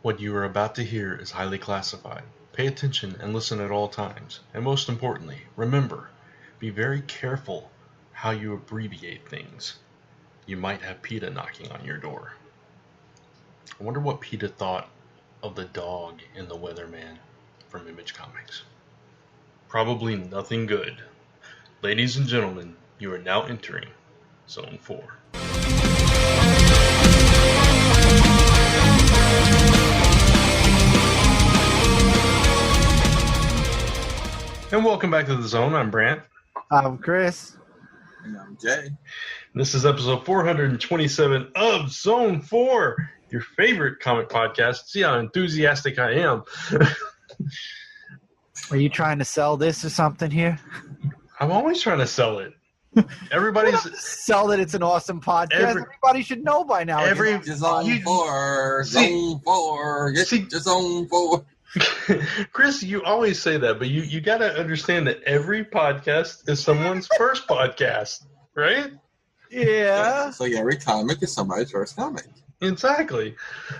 What you are about to hear is highly classified. Pay attention and listen at all times. And most importantly, remember, be very careful how you abbreviate things. You might have PETA knocking on your door. I wonder what PETA thought of the dog in the Weatherman from Image Comics. Probably nothing good. Ladies and gentlemen, you are now entering Zone 4. And welcome back to the Zone. I'm Brant. I'm Chris. And I'm Jay. This is episode 427 of Zone 4, your favorite comic podcast. See how enthusiastic I am. Are you trying to sell this or something here? I'm always trying to sell it. Everybody's sell that it's an awesome podcast. Everybody should know by now. Zone 4. Zone 4. Get to Zone 4. Chris, you always say that, but you got to understand that every podcast is someone's first podcast, right? Yeah. So every comic is somebody's first comic. Exactly.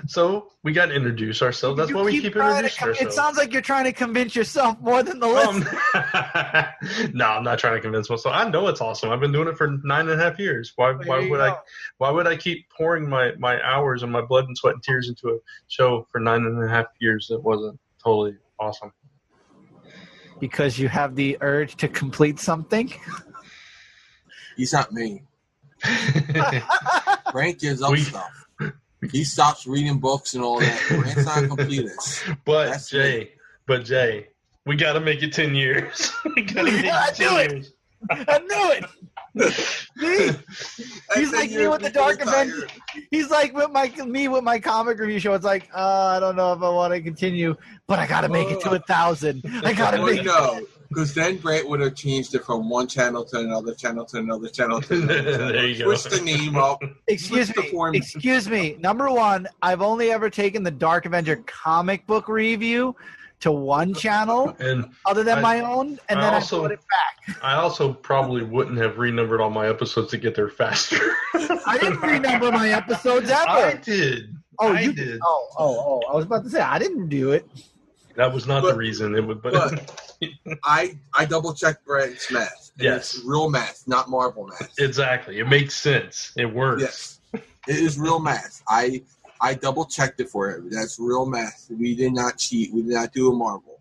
So we got to introduce ourselves. That's why we keep introducing ourselves. It sounds like you're trying to convince yourself more than the listener. No, I'm not trying to convince myself. I know it's awesome. I've been doing it for 9.5 years. Why would I keep pouring my hours and my blood and sweat and tears into a show for 9.5 years that wasn't totally awesome? Because you have the urge to complete something? He's not me. Frank gives up stuff. He stops reading books and all that. Brant's not completist. But Jay, we got to make it 10 years. We got to make it 10 years. I knew it. He's like me with the Dark Avenger. He's like with my comic review show. It's like, I don't know if I want to continue, but I got to make it to 1,000. I got to make it. Because then Brant would have changed it from one channel to another channel to another channel to another channel. There you go. Twist the name up. Excuse me. Number one, I've only ever taken the Dark Avenger comic book review to one channel, and other than my own, and then I put it back. I also probably wouldn't have renumbered all my episodes to get there faster. I didn't renumber my episodes ever. I did. Oh, you did. Oh! I was about to say I didn't do it. That was not the reason. I double checked Brent's math. Yes, it's real math, not Marvel math. Exactly, it makes sense. It works. Yes, it is real math. I double checked it for it. That's real math. We did not cheat. We did not do a Marvel.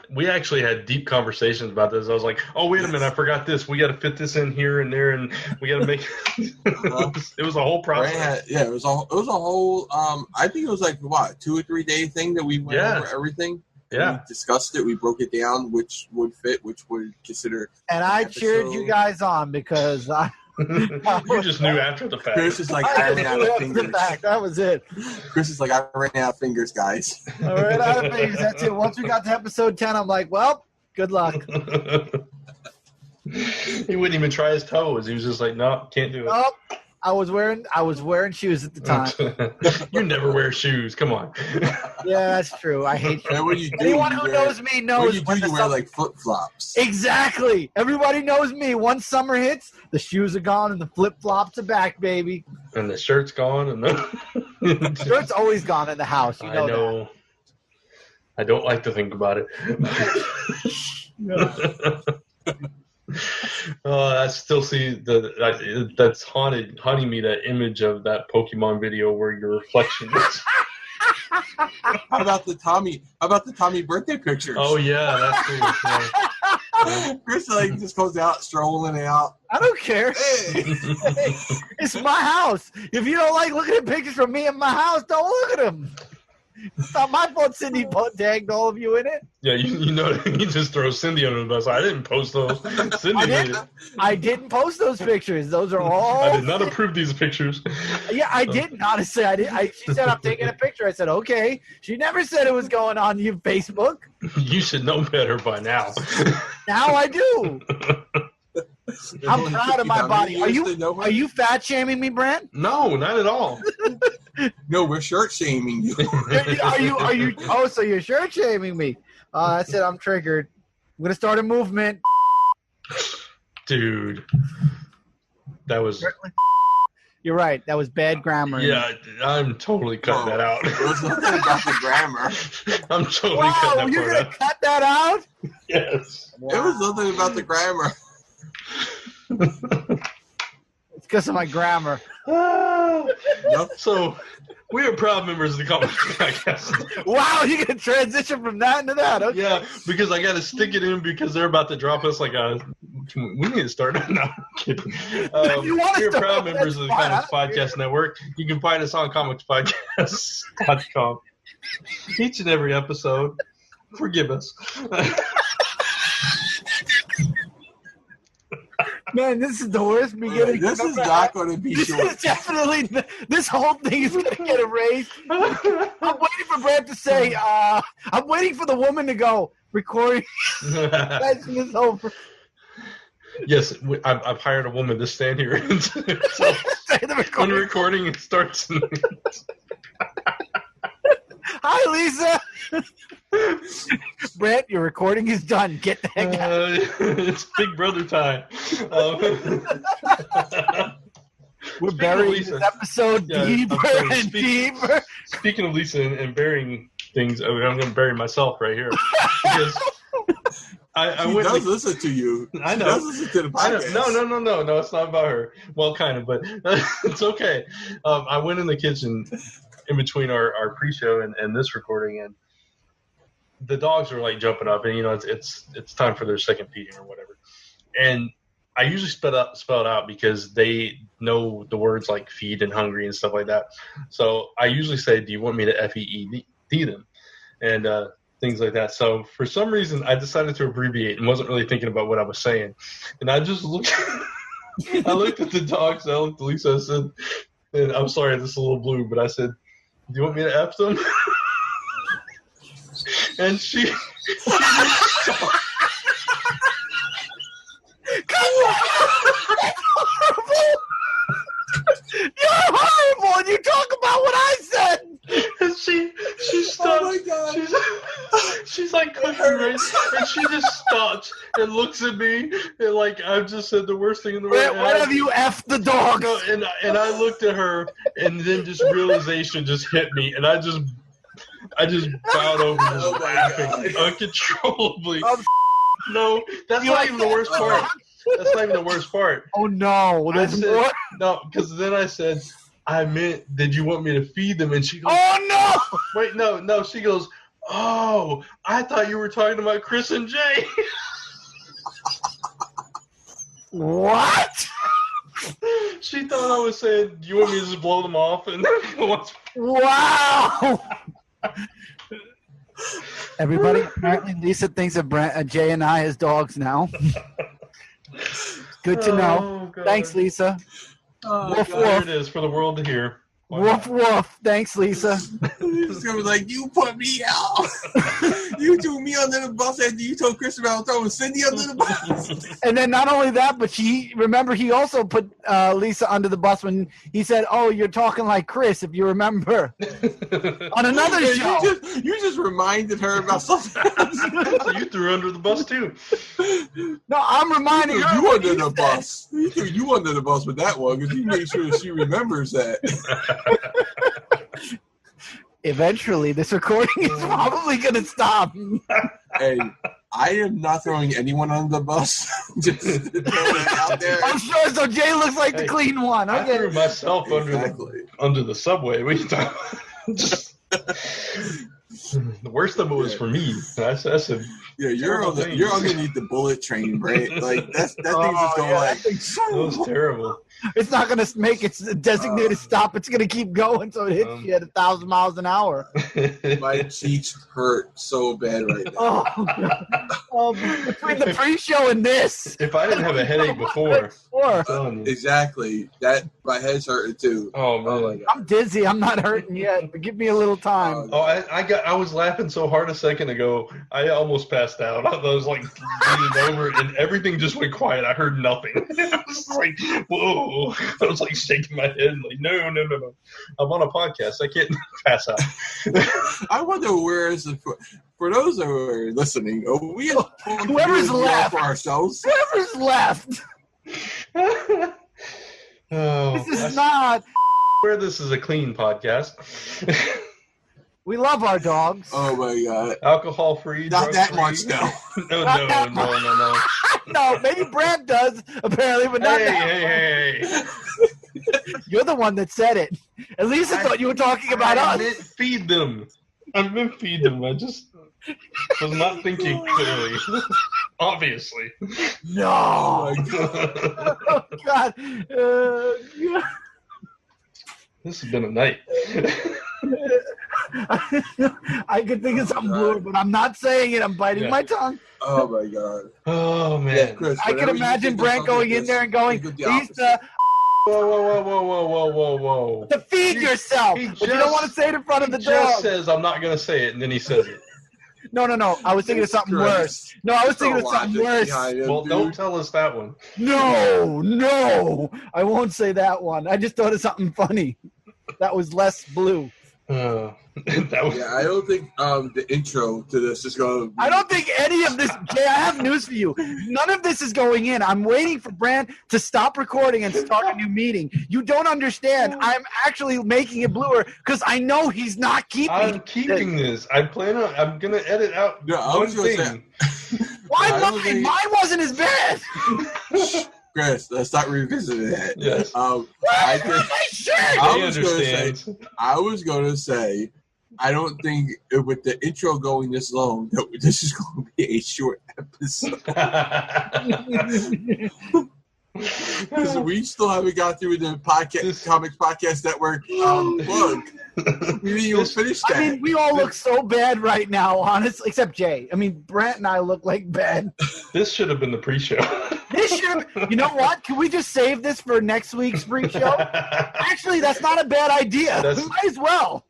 We actually had deep conversations about this. I was like, "Oh, wait a minute! I forgot this. We got to fit this in here and there, and we got to make." It was a whole process. It was a whole. I think it was like 2 or 3 day thing that we went over everything. Yeah, we discussed it. We broke it down, which would fit, which would consider. And I cheered you guys on because I. You just knew after the fact. Chris is like, I ran out of fingers. That was it. Chris is like, I ran out of fingers, guys. I ran out of fingers. That's it. Once we got to episode 10, I'm like, well, good luck. He wouldn't even try his toes. He was just like, no, can't do it. Oh, I was wearing shoes at the time. You never wear shoes. Come on. Yeah, that's true. I hate shoes. Anyone who knows me knows you wear like flip-flops. Exactly. Everybody knows me. Once summer hits, the shoes are gone and the flip-flops are back, baby. And the shirt's gone. And the shirt's always gone in the house. You know that. I don't like to think about it. I still see that's haunting me, that image of that Pokemon video where your reflection is. How about the Tommy birthday pictures? Oh yeah, that's cool. Chris just goes out strolling out. I don't care. Hey. It's my house. If you don't like looking at pictures from me in my house, don't look at them. It's not my fault Cindy tagged all of you in it. Yeah, you just throw Cindy under the bus. I didn't post those. Cindy did it. I didn't post those pictures. Those are all. I did not approve these pictures. Yeah, I didn't. Honestly, I did. She said, I'm taking a picture. I said, okay. She never said it was going on your Facebook. You should know better by now. Now I do. I'm proud of my body. Are you fat shaming me, Brent? No, not at all. No, we're shirt shaming you. Are you? Oh, so you're shirt shaming me? I said I'm triggered. I'm gonna start a movement. Dude, that was. You're right. That was bad grammar. Yeah, I'm totally cutting that out. There's nothing about the grammar. I'm totally Wow, cutting that you're part gonna out. cut that out? Yes. There was nothing about the grammar. It's because of my grammar. Nope. So, we are proud members of the Comics Podcast. Wow, you're gonna transition from that into that. Okay. Yeah, because I got to stick it in because they're about to drop us like a. We need to start. No, I'm kidding. We're proud members of the Comics Podcast Network. You can find us on comicspodcast.com. Each and every episode. Forgive us. Man, this is the worst beginning. This is not going to be This short. is definitely. This whole thing is going to get erased. I'm waiting for Brad to say. I'm waiting for the woman to go recording. Session is over. Yes, I've hired a woman to stand here. So when the recording starts. Hi, Lisa. Brett, your recording is done. Get the heck out. It's Big Brother time. We're burying this episode deeper and deeper. Speaking of Lisa and burying things, I'm going to bury myself right here. Because I She does listen to you. I know. She does listen to the podcast. No, it's not about her. Well, kind of, but it's okay. I went in the kitchen in between our pre-show and this recording, and the dogs are like jumping up, and it's time for their second feeding or whatever. And I usually spell it out because they know the words like feed and hungry and stuff like that. So I usually say, "Do you want me to FEED them?" and things like that. So for some reason, I decided to abbreviate and wasn't really thinking about what I was saying. And I just looked. I looked at the dogs. I looked at Lisa. I said, and I'm sorry, this is a little blue, but I said, "Do you want me to F them?" And she You're horrible, and you talk about what I said. and she stopped. Oh my God. She's like cooking right, and she just stops and looks at me and like I've just said the worst thing in the world. What have you effed the dog? And I looked at her, and then just realization just hit me, and I just bowed over, just laughing uncontrollably. No, that's not even the worst part. That's not even the worst part. Oh no, there's more. No, because then I said, I meant, did you want me to feed them? And she goes, Oh no! wait, no. She goes, oh, I thought you were talking about Chris and Jay. What? She thought I was saying, do you want me to just blow them off? And Wow! Everybody, apparently Lisa thinks of Jay and I as dogs now. Good to know. God. Thanks, Lisa. Woof, There woof. it is for the world to hear. Woof, woof. Thanks, Lisa. He's gonna be like, you put me out. You threw me under the bus after you told Chris about throwing Cindy under the bus. And then not only that, but he also put Lisa under the bus when he said, "Oh, you're talking like Chris," if you remember, on another show. You just reminded her about something else. So you threw under the bus too. No, I'm reminding her. You under the bus. You threw you under the bus with that one because you made sure she remembers that. Eventually, this recording is probably going to stop. Hey, I am not throwing anyone under the bus. Just throwing it out there. I'm sure so Jay looks like the clean one. I threw myself Exactly. under the subway. What are you talking about? Just, the worst of it was for me. I said, Yeah, you're underneath the bullet train, right? Like that thing's just going like. that was terrible. It's not going to make its designated stop. It's going to keep going so it hits you at 1,000 miles an hour. My cheeks hurt so bad right now. Between the pre-show and this. If I didn't have a headache before, I'm telling you. Exactly. My head's hurting too. Oh man, my God. I'm dizzy. I'm not hurting yet, but give me a little time. I was laughing so hard a second ago, I almost passed out. I was like leaning over, and everything just went quiet. I heard nothing. I was like, whoa. I was like shaking my head, like, no. I'm on a podcast. I can't pass out. I wonder where is it for those who are listening. We have Whoever's left for ourselves. Whoever's left. Oh, This is not. Where this is a clean podcast. We love our dogs. Oh my god. Alcohol free. Not that much though. No. No, maybe Brad does, apparently, but not that. Hey. You're the one that said it. At least I thought you were talking about us. I meant feed them. I meant feed them. I just was not thinking clearly. Obviously. No. Oh my god. Oh, God. Yeah. This has been a night. I could think of something bluer, but I'm not saying it. I'm biting my tongue. Oh my god. Oh man. Yeah, Chris, I can imagine Brent going in there and going, Lisa, Whoa. to feed yourself. But you don't want to say it in front of the He dog. just says, I'm not going to say it, and then he says it. No. I was thinking of something worse. No, I was thinking of something worse. Well, don't tell us that one. No. I won't say that one. I just thought of something funny. That was less blue. Yeah, I don't think the intro to this is going to be... I don't think any of this... Jay, I have news for you. None of this is going in. I'm waiting for Brand to stop recording and start a new meeting. You don't understand. I'm actually making it bluer because I know he's not keeping I'm keeping this. I'm going to edit out one thing. Why mine? Mine wasn't as bad. Chris, let's not revisit it. Yes. I was going to say, I don't think with the intro going this long, that this is going to be a short episode. Because we still haven't got through the Comics Podcast Network plug. We didn't even finish that. I mean, we all look so bad right now, honestly, except Jay. I mean, Brent and I look like bad. This should have been the pre-show. You know what? Can we just save this for next week's pre-show? Actually, that's not a bad idea. We might as well.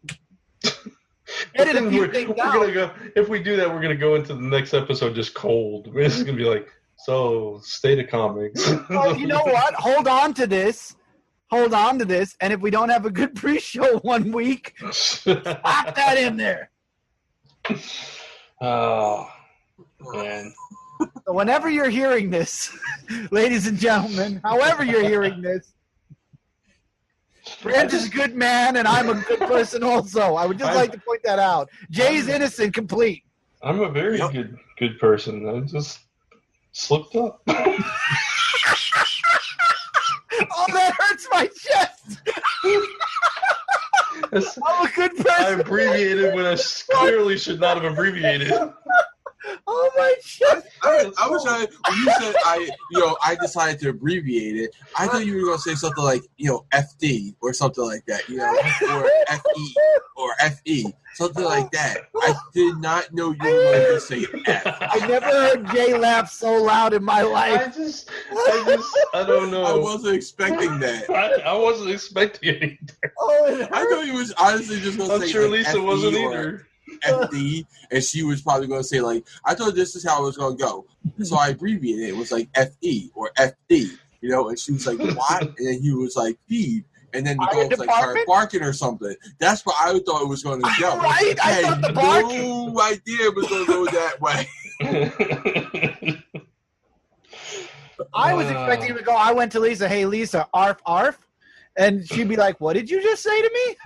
Edit a few things out. If we do that, we're going to go into the next episode just cold. It's just going to be like, so, state of comics. Well, you know what? Hold on to this. And if we don't have a good pre-show one week, pop that in there. Oh, man. So whenever you're hearing this, ladies and gentlemen, however you're hearing this, Brent is a good man, and I'm a good person also. I would just like to point that out. Jay's innocent, complete. I'm a very good person. I just slipped up. Oh, that hurts my chest. I'm a good person. I abbreviated when I clearly should not have abbreviated. Oh my chest. I was trying. When you said I decided to abbreviate it. I thought you were going to say something like FD or something like that, or FE or FE, something like that. I did not know you were going to say F. I never heard Jay laugh so loud in my life. I don't know. I wasn't expecting that. I wasn't expecting it either. Oh, I thought he was honestly just going to say. I'm sure like Lisa FE wasn't or either. FD, and she was probably going to say like, I thought this is how it was going to go, so I abbreviated it. It was like FE or FD, and she was like, what? And then he was like, feed. And then the dog was like started barking or something. That's what I thought it was going to go. Right? I thought the bark. No idea it was going to go that way. I was expecting him to go. I went to Lisa. Hey, Lisa, arf, arf. And she'd be like, what did you just say to me?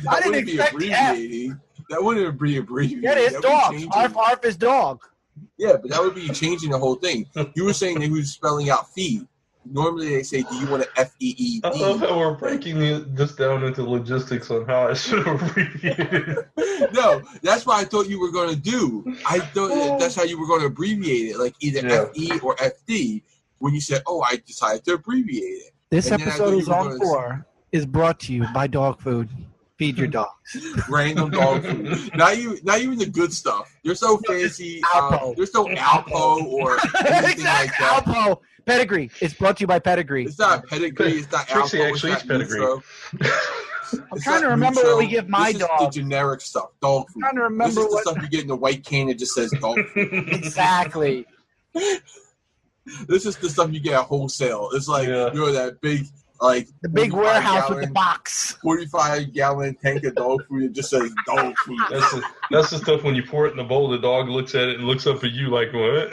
I didn't expect abbreviating. That wouldn't be abbreviating. Yeah, it's dog. Arf, arf is dog. Yeah, but that would be changing the whole thing. You were saying that he was spelling out feed. Normally they say, do you want to F-E-E-D? I love how we're breaking this down into logistics on how I should have abbreviated it. No, that's what I thought you were going to do. I thought that's how you were going to abbreviate it, like either F-E or F-D, when you said, I decided to abbreviate it. This episode of Zone 4 is brought to you by dog food. Feed your dogs. Random dog food. Not even the good stuff. There's no fancy. There's no Alpo or anything like that. Alpo. Pedigree. It's brought to you by Pedigree. It's not Pedigree. It's not Alpo. Trixie actually eats Pedigree. I'm trying to remember what we give my dog. This is the generic stuff. Dog food. I'm trying to remember this is the stuff you get in a white can that just says dog food. Exactly. This is the stuff you get at wholesale. It's like that big. Like the big warehouse with the box. 45-gallon tank of dog food. It just says dog food. That's the stuff when you pour it in the bowl, the dog looks at it and looks up at you like, what?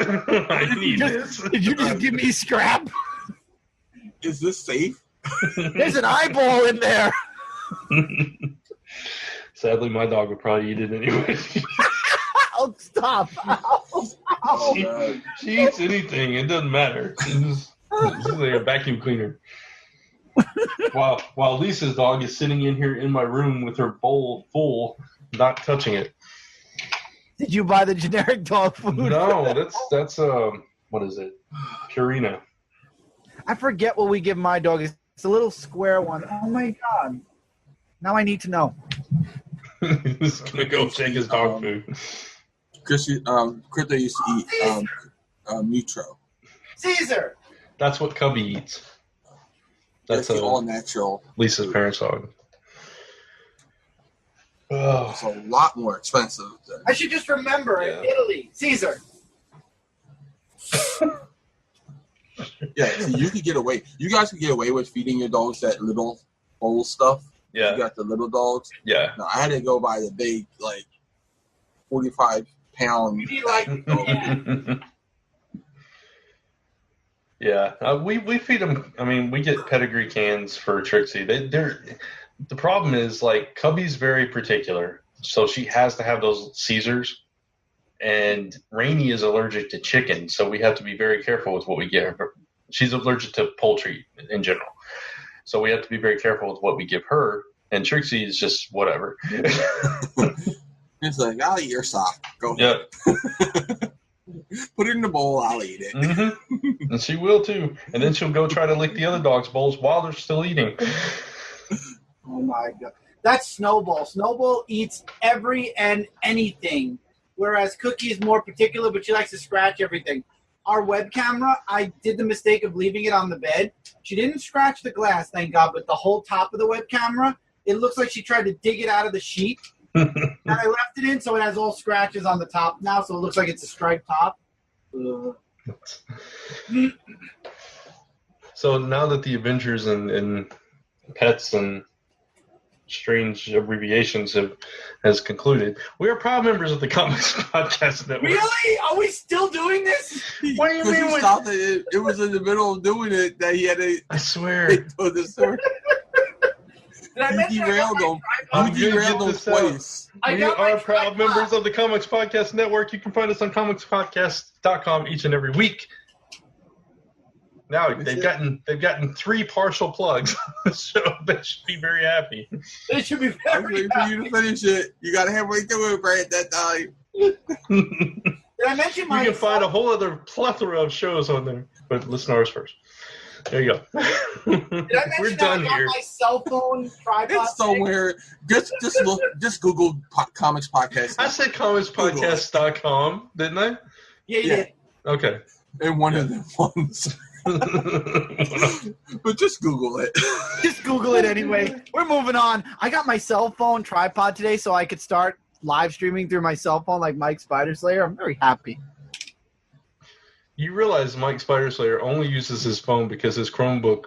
I need this. Did you just give me scrap? is this safe? There's an eyeball in there. Sadly, my dog would probably eat it anyway. Oh, stop. She eats anything. It doesn't matter. She's like a vacuum cleaner. While Lisa's dog is sitting in here in my room with her bowl full, not touching it. Did you buy the generic dog food? No, that's what is it? Purina. I forget what we give my dog. It's a little square one. Oh my god! Now I need to know. He's gonna go check his dog food. Crypto used to eat Mutro. Caesar. That's what Cubby eats. That's all natural. Lisa's parents' dog. Oh. It's a lot more expensive. I should just remember in Italy, Caesar. Yeah, so you could get away. You guys could get away with feeding your dogs that little bowl stuff. Yeah. You got the little dogs. Yeah. No, I had to go buy the big, 45-pound. Yeah, we feed them. I mean, we get pedigree cans for Trixie. The problem is, Cubby's very particular, so she has to have those Caesars. And Rainey is allergic to chicken, so we have to be very careful with what we give her. She's allergic to poultry in general, so we have to be very careful with what we give her. And Trixie is just whatever. It's like, I'll eat your sock. Go ahead. Yep. Put it in the bowl, I'll eat it. Mm-hmm. And she will too. And then she'll go try to lick the other dog's bowls while they're still eating. Oh my god. That's Snowball. Snowball eats every and anything, whereas Cookie is more particular, but she likes to scratch everything. Our web camera, I did the mistake of leaving it on the bed. She didn't scratch the glass, thank God, but the whole top of the web camera, it looks like she tried to dig it out of the sheet. And I left it in, so it has all scratches on the top now, so it looks like it's a striped top. So now that the Avengers and pets and strange abbreviations has concluded, we are proud members of the Comics Podcast Network. Really? Are we still doing this? What do you mean? He stopped it was in the middle of doing it that he had to. I swear. You derailed them. You derailed them twice. We are proud members of the Comics Podcast Network. You can find us on comicspodcast.com each and every week. Now they've gotten 3 partial plugs, so they should be very happy. They should be I'm very waiting for you to finish it. You got to halfway through it, Brad, that time. Did I mention my? You can find a whole other plethora of shows on there, but listen to ours first. There you go. Did I We're mention done that I got here. my cell phone tripod? It's somewhere. Just Google Comics Podcast. I said comicspodcast.com, didn't I? Yeah, you did. Okay. And one of them ones. But just Google it. Just Google it anyway. We're moving on. I got my cell phone tripod today so I could start live streaming through my cell phone like Mike Spider-Slayer. I'm very happy. You realize Mike Spider-Slayer only uses his phone because his Chromebook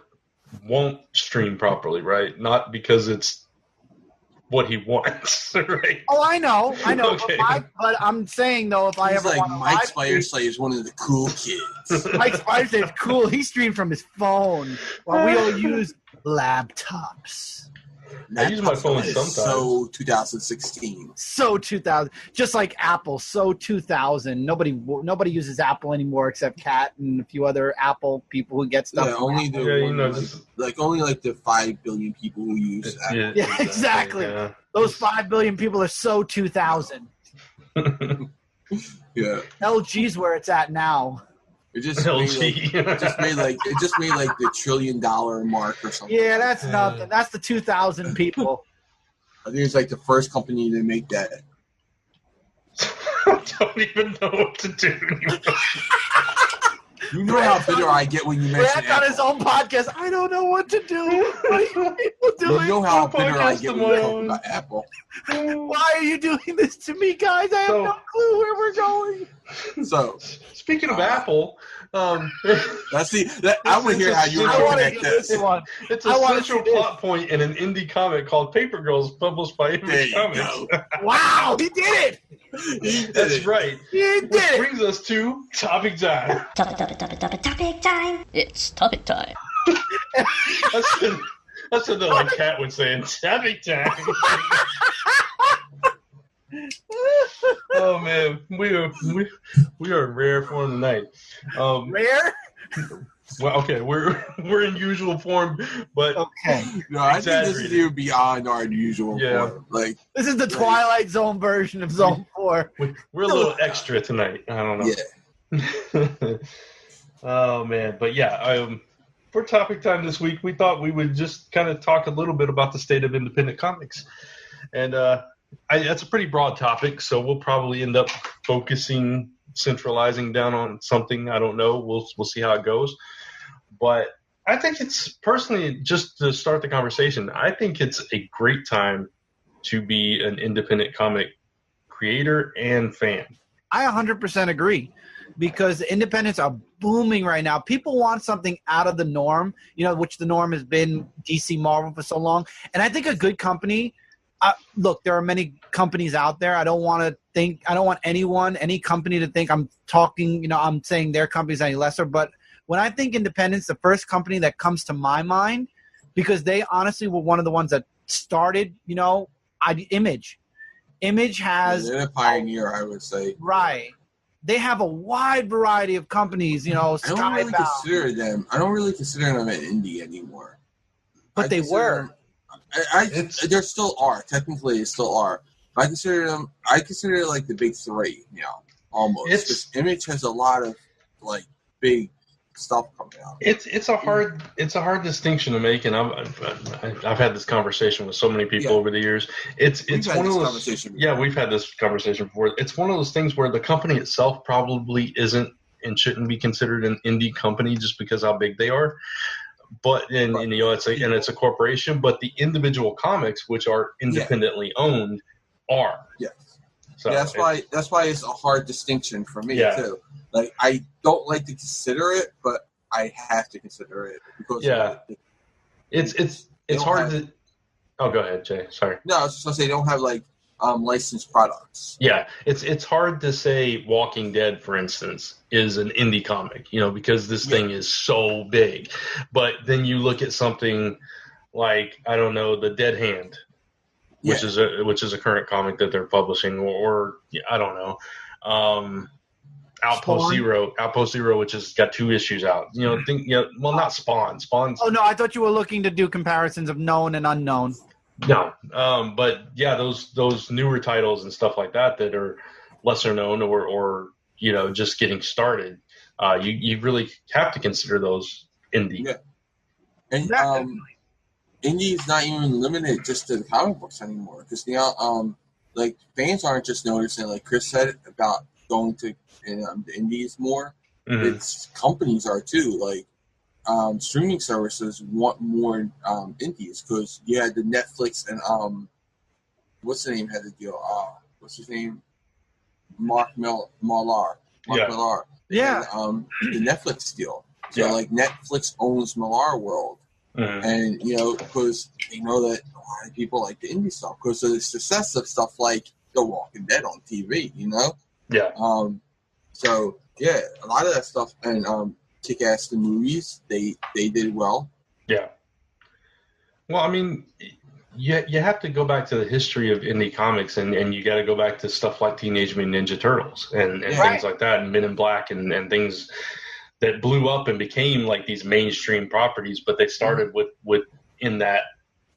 won't stream properly, right? Not because it's what he wants, right? Oh, I know. Okay. But I'm saying, though, if I He's ever like, want to Mike live Spider-Slayer is one of the cool kids. Mike Spider-Slayer is cool. He streamed from his phone while we all use laptops. I use my phone sometimes. So 2016. So 2000, just like Apple. So 2000. Nobody uses Apple anymore except Cat and a few other Apple people who get stuff. Yeah, only the only the 5 billion people who use Apple. Yeah, exactly. Yeah. Those 5 billion people are so 2000. Yeah. LG's where it's at now. It just made like the $1 trillion mark or something. Yeah, that's nothing. That's the 2,000 people. I think it's like the first company to make that. I don't even know what to do anymore. You know how bitter I get when you mention Brad's on his own podcast. I don't know what to do. What are you people doing? You know how bitter I get when you talk about Apple. Why are you doing this to me, guys? I have no clue where we're going. So, speaking of Apple, let's see. I want to hear how you connect this. It's a central plot point in an indie comic called Paper Girls, published by Image Comics. Wow, he did it! That's right. He did Which it! brings us to topic time. Topic time. It's topic time. That's something like Cat would say in Savvy Time. Oh man, we are in rare form tonight. Rare? Well, okay, we're in usual form, but okay. No, I think this is even beyond our usual form. Like this is the Twilight Zone version of Zone 4. We're a little extra tonight. I don't know. Yeah. Oh man, but yeah, for topic time this week, we thought we would just kind of talk a little bit about the state of independent comics, and that's a pretty broad topic, so we'll probably end up centralizing down on something. I don't know. We'll see how it goes. But I think it's personally, just to start the conversation, I think it's a great time to be an independent comic creator and fan. I 100% agree, because the independents are booming right now. People want something out of the norm, which the norm has been DC, Marvel for so long. And I think a good company, look, there are many companies out there. I don't want any company to think I'm talking, I'm saying their company's any lesser. But when I think independence, the first company that comes to my mind, because they honestly were one of the ones that started, Image. Image has... They're a pioneer, I would say. Right. They have a wide variety of companies, I don't really consider them an indie anymore. But they were. There still are. Technically, they still are. I consider it like the big three now, almost. Image has a lot of like big stuff coming out. It's a hard distinction to make, and I've had this conversation with so many people over the years. It's one of those. Yeah, we've had this conversation before. It's one of those things where the company itself probably isn't and shouldn't be considered an indie company just because how big they are. But it's a corporation. But the individual comics, which are independently owned, are. Yes. So that's why it's a hard distinction for me too. Like I don't like to consider it, but I have to consider it because it's hard to. Oh, go ahead, Jay. Sorry. No, I was just gonna say they don't have like licensed products. Yeah, it's hard to say Walking Dead, for instance, is an indie comic, because this thing is so big. But then you look at something like, I don't know, The Dead Hand, which is a current comic that they're publishing, or I don't know, Outpost Zero, which has got 2 issues out. Not Spawn. Spawn's. Oh no, I thought you were looking to do comparisons of known and unknown. No, but yeah, those newer titles and stuff like that are lesser known or just getting started. You really have to consider those indie. Yeah, and indie is not even limited just to the comic books anymore, because now like fans aren't just noticing, like Chris said, about going to the indies more. Mm-hmm. It's companies are too. Like streaming services want more indies, because you had the Netflix and what's the name had the deal? What's his name? Mark Millar. Yeah. And, the Netflix deal. So like Netflix owns Millar World. Mm-hmm. And because they know that a lot of people like the indie stuff because of the success of stuff like The Walking Dead on TV. Yeah. So yeah, a lot of that stuff and Kick-Ass the movies, they did well. Yeah. Well, I mean, you have to go back to the history of indie comics, and you got to go back to stuff like Teenage Mutant Ninja Turtles and things like that, and Men in Black and things that blew up and became like these mainstream properties, but they started with in that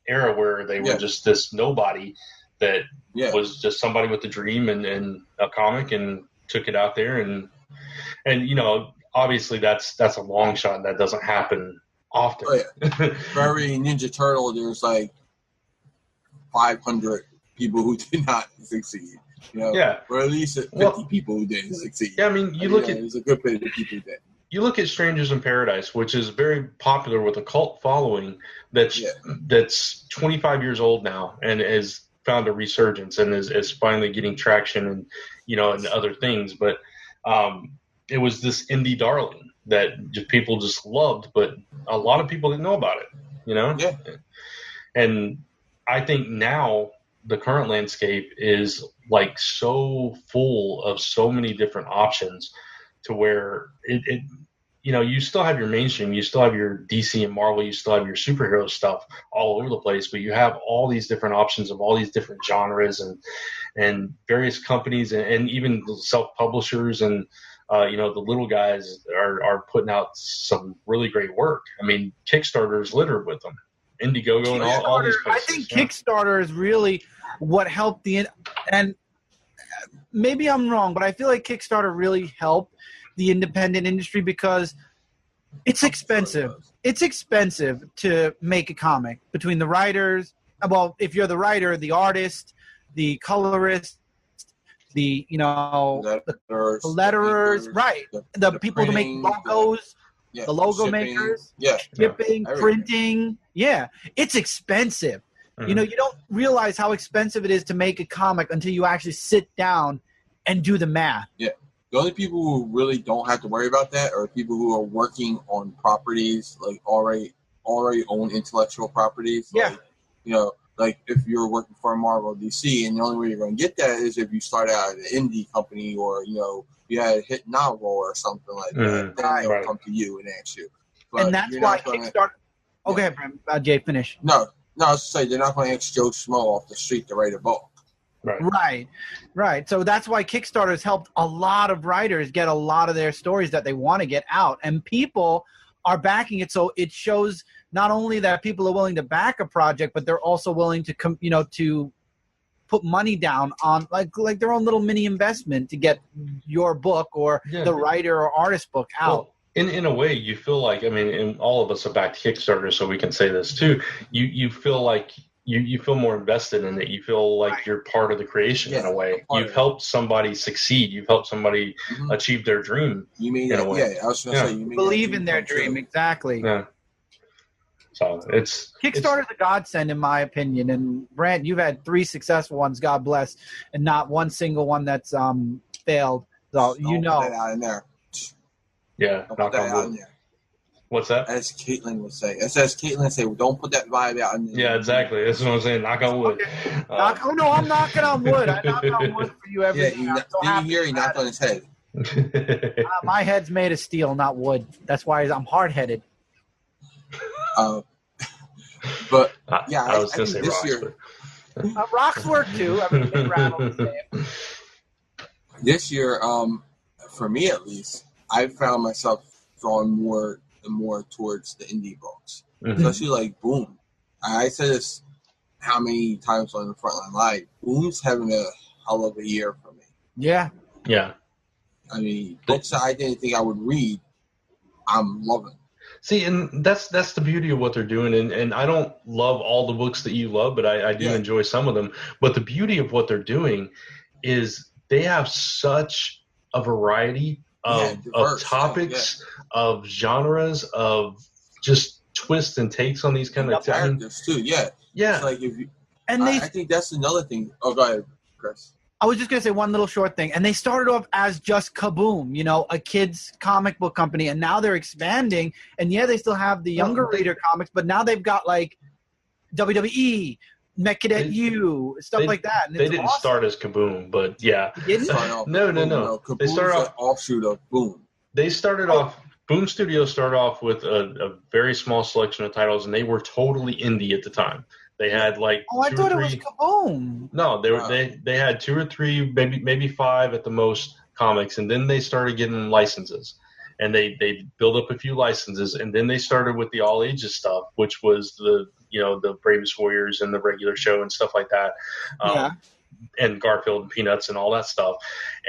era where they were just this nobody that was just somebody with a dream and a comic and took it out there and obviously that's a long shot and that doesn't happen often. Oh, yeah. For every Ninja Turtle, there's like 500 people who did not succeed. Or at least 50 people who didn't succeed. Yeah, I mean, there's a good bit of people that. You look at Strangers in Paradise, which is very popular with a cult following that's 25 years old now and has found a resurgence and is finally getting traction and and other things. But it was this indie darling that people just loved, but a lot of people didn't know about it. Yeah. And I think now the current landscape is like so full of so many different options to where you still have your mainstream, you still have your DC and Marvel, you still have your superhero stuff all over the place, but you have all these different options of all these different genres and various companies and even self-publishers and the little guys are putting out some really great work. I mean, Kickstarter is littered with them. Indiegogo and all these places. I think Kickstarter is really what helped and maybe I'm wrong, but I feel like Kickstarter really helped the independent industry because it's expensive. It's expensive to make a comic between the writers. Well, if you're the writer, the artist, the colorist, the letterers, right? The people who make logos, the logo makers, shipping, printing. Yeah, it's expensive. Mm-hmm. You don't realize how expensive it is to make a comic until you actually sit down and do the math. Yeah. The only people who really don't have to worry about that are people who are working on properties, like already own intellectual properties. Yeah. Like, like if you're working for Marvel DC, and the only way you're going to get that is if you start out at an indie company or, you had a hit novel or something like that. Then they'll come to you and ask you. But and that's why Kickstarter... Okay, Jay, finish. No, I was saying they're not going to ask Joe Schmo off the street to write a book. Right. So that's why Kickstarter has helped a lot of writers get a lot of their stories that they want to get out. And people are backing it. So it shows not only that people are willing to back a project, but they're also willing to, to put money down on like their own little mini investment to get your book or the writer or artist book out. Well, in a way, you feel like, and all of us are back to Kickstarter, so we can say this too. You feel like you feel more invested in it. You feel like you're part of the creation in a way. You've helped somebody succeed. You've helped somebody achieve their dream. You mean in a way? Yeah, I was going to say you mean believe in their dream exactly. Yeah. So Kickstarter's a godsend in my opinion. And Brant, you've had 3 successful ones, God bless, and not one single one that's failed. So Don't put that out in there. Yeah, don't put that out in there. What's that? As Caitlin would say. As Caitlin would say, well, don't put that vibe out in there. Yeah, exactly. That's what I'm saying. Knock on wood. Okay. No, I'm knocking on wood. I knock on wood for you every day. Did you hear he knocked on his head? My head's made of steel, not wood. That's why I'm hard-headed. But yeah, I was going to say this rocks, year, rocks work too. They rattle the same. This year, for me at least, I found myself drawn more and more towards the indie books, especially like Boom. I said this how many times on the Frontline Live. Boom's having a hell of a year for me. Yeah. I mean, books that I didn't think I would read, I'm loving. See, and that's the beauty of what they're doing. And I don't love all the books that you love, but I do enjoy some of them. But the beauty of what they're doing is they have such a variety of topics, of genres, of just twists and takes on these kind of characters too. Yeah. It's like I think that's another thing. Oh, go ahead, Chris. I was just going to say one little short thing. And they started off as just Kaboom, a kid's comic book company. And now they're expanding. And they still have the younger reader comics, but now they've got like WWE, Mechadet U, stuff like that. And they didn't start as Kaboom, but yeah. No. They started off offshoot of Boom. They started off. Boom Studios started off with a very small selection of titles, and they were totally indie at the time. They had like I thought it was Kaboom. No, they had 2 or 3, maybe 5 at the most comics, and then they started getting licenses, and they built up a few licenses, and then they started with the all ages stuff, which was the Bravest Warriors and the regular show and stuff like that. And Garfield and Peanuts and all that stuff.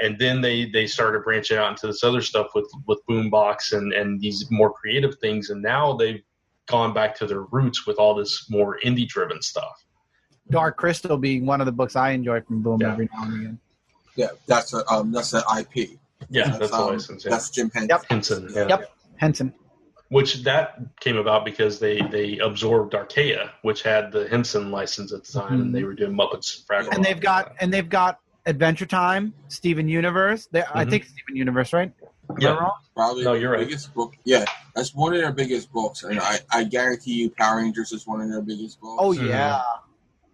And then they started branching out into this other stuff with Boombox and these more creative things. And now they've gone back to their roots with all this more indie driven stuff. Dark Crystal being one of the books I enjoy from Boom every now and again. Yeah, that's an IP. Yeah, that's a license. Yeah. That's Jim Henson. Henson. Yeah. Yep, Henson. Which that came about because they absorbed Archaea, which had the Henson license at the time, and they were doing Muppets. Fraggle And they've got Adventure Time, Steven Universe. I think Steven Universe, right? Am I wrong? Probably their biggest book. Yeah, that's one of their biggest books, and I guarantee you, Power Rangers is one of their biggest books. Oh yeah.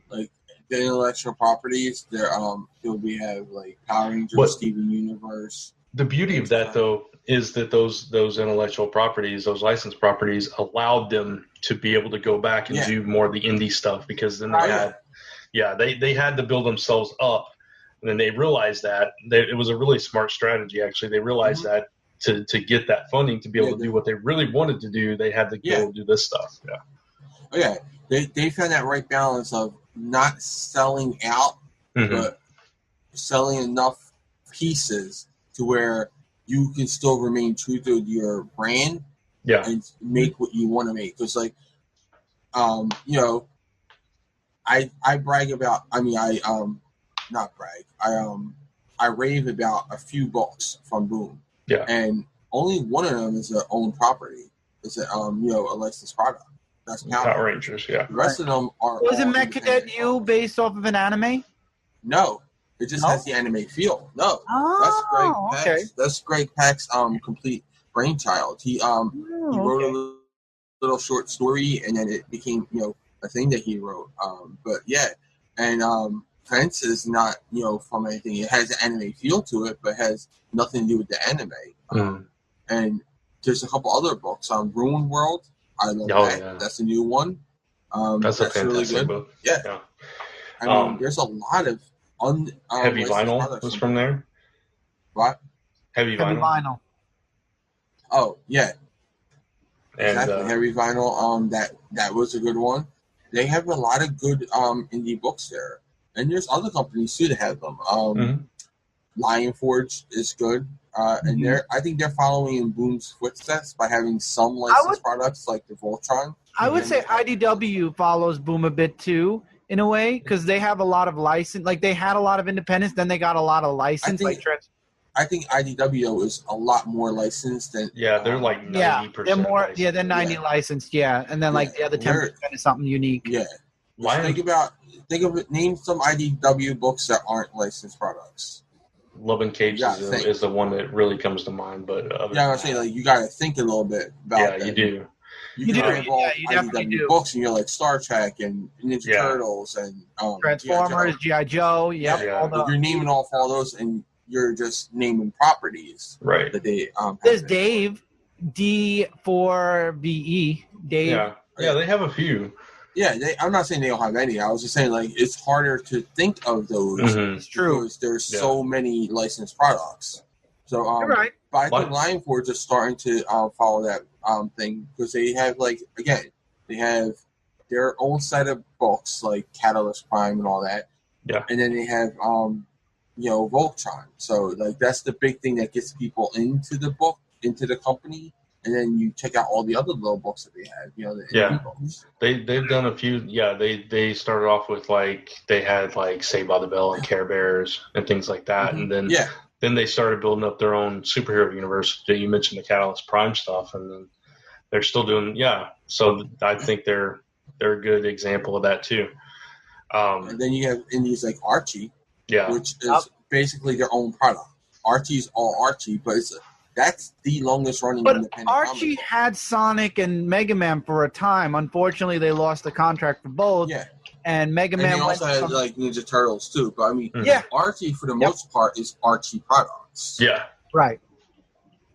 Like the intellectual properties, they'll have like Power Rangers, Steven Universe. The beauty of that, though, is that those intellectual properties, those licensed properties, allowed them to be able to go back and do more of the indie stuff, because then they had to build themselves up, and then they realized that it was a really smart strategy. Actually, they realized that to get that funding to be able to do what they really wanted to do, they had to go do this stuff. They found that right balance of not selling out, but selling enough pieces to where you can still remain true to your brand and make what you want to make. Because, like, you know, I brag about. I mean, not brag. I rave about a few books from Boom. Yeah. And only one of them is their own property. It's a a licensed product. That's Power Rangers. Yeah. The rest of them are. Wasn't Mech Cadet U based off of an anime? No. It just has the anime feel. No. That's Greg Pak's. Okay. That's Greg Pak's complete brainchild. He wrote a little short story, and then it became a thing that he wrote. But yeah, and Fence is not from anything. It has an anime feel to it, but has nothing to do with the anime. And there's a couple other books. Ruined World. I love that. Yeah. That's a new one. That's a fantastic really good book. Yeah. I mean, there's a lot of Heavy Vinyl was from there. What? Heavy Vinyl. Oh yeah, and, exactly. Heavy Vinyl. That was a good one. They have a lot of good indie books there, and there's other companies too that have them. Lion Forge is good, and I think they're following in Boom's footsteps by having some licensed products like the Voltron. I would say IDW follows Boom a bit too, in a way, because they have a lot of license. Like, they had a lot of independence, then they got a lot of license. I think IDW is a lot more licensed than. Yeah, they're like 90%. They're more. Licensed. Yeah, they're 90 licensed. Yeah, and then like the other 10% is something unique. Yeah. Think of it. Name some IDW books that aren't licensed products. Love and Cage is the one that really comes to mind, but I'm saying, like, you got to think a little bit about that. Yeah, you do. You definitely do. Books, and you're like Star Trek and Ninja Turtles and Transformers, G.I. Joe. You're naming off all those, and you're just naming properties. Right. That they There's Dave, D4VE. Dave. Yeah, they have a few. Yeah, I'm not saying they don't have any. I was just saying, like, it's harder to think of those. It's true. Because there's so many licensed products. So, you're right. But I think Lion Forge is starting to follow that thing, because they have, like, again, they have their own set of books, like Catalyst Prime and all that. Yeah. And then they have, Voltron. So, like, that's the big thing that gets people into the book, into the company. And then you check out all the other little books that they have, the indie books. They've done a few. Yeah, they started off with, like, they had like Saved by the Bell and Care Bears and things like that, and then they started building up their own superhero universe. You mentioned the Catalyst Prime stuff, and then they're still doing So I think they're a good example of that too. And then you have indies like Archie, which is basically their own product. Archie's all Archie, but that's the longest running independent Archie had Sonic and Mega Man for a time. Unfortunately, they lost the contract for both. Yeah. And Mega Man. And they also had like Ninja Turtles too. But I mean, Archie for the most part is Archie products. Yeah. Right.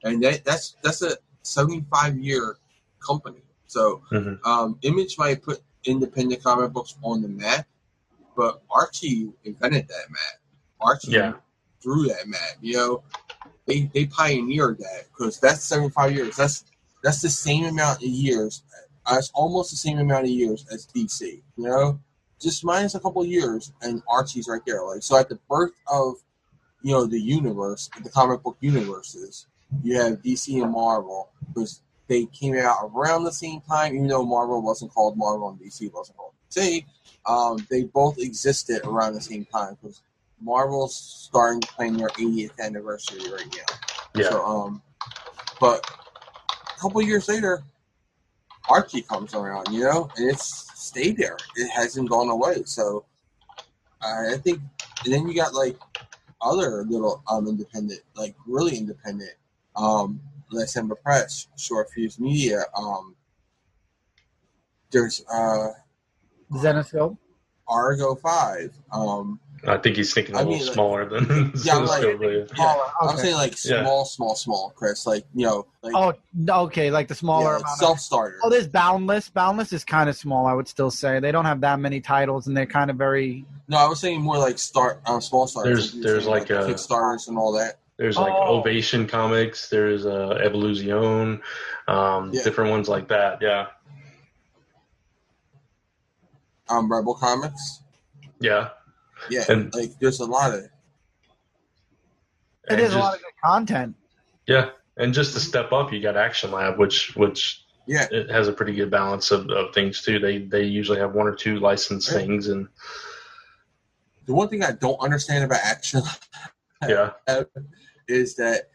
And that's a 75-year company. So Image might put independent comic books on the map, but Archie invented that map. Archie drew that map. They pioneered that, because that's 75 years. That's the same amount of years. It's almost the same amount of years as DC. Just minus a couple of years, and Archie's right there. Like, so at the birth of the universe, the comic book universes, you have DC and Marvel, because they came out around the same time. Even though Marvel wasn't called Marvel and DC wasn't called DC, they both existed around the same time, because Marvel's starting to plan their 80th anniversary right now. Yeah. So, but a couple of years later, Archie comes around, and it's stayed there. It hasn't gone away. So, I think, and then you got like other little independent, like really independent, December Press, Short Fuse Media. There's Zenithville, Argo 5. I think he's thinking a little like, smaller than yeah, like, scope, yeah. Yeah, Okay. I'm saying like small, Chris. Like, you know, like okay, like the smaller like amount. Self-starters. Oh, there's Boundless. Boundless is kind of small, I would still say. They don't have that many titles, and they're kind of very. No, I was saying more like small starters. There's like Kickstarters and all that. There's like Ovation Comics. There's Evolution. Different ones like that. Yeah. Rebel Comics. Yeah. Yeah, and like there's a lot of. It is a lot of good content. Yeah, and just to step up, you got Action Lab, which it has a pretty good balance of things too. They usually have one or two licensed things, and the one thing I don't understand about Action Lab is that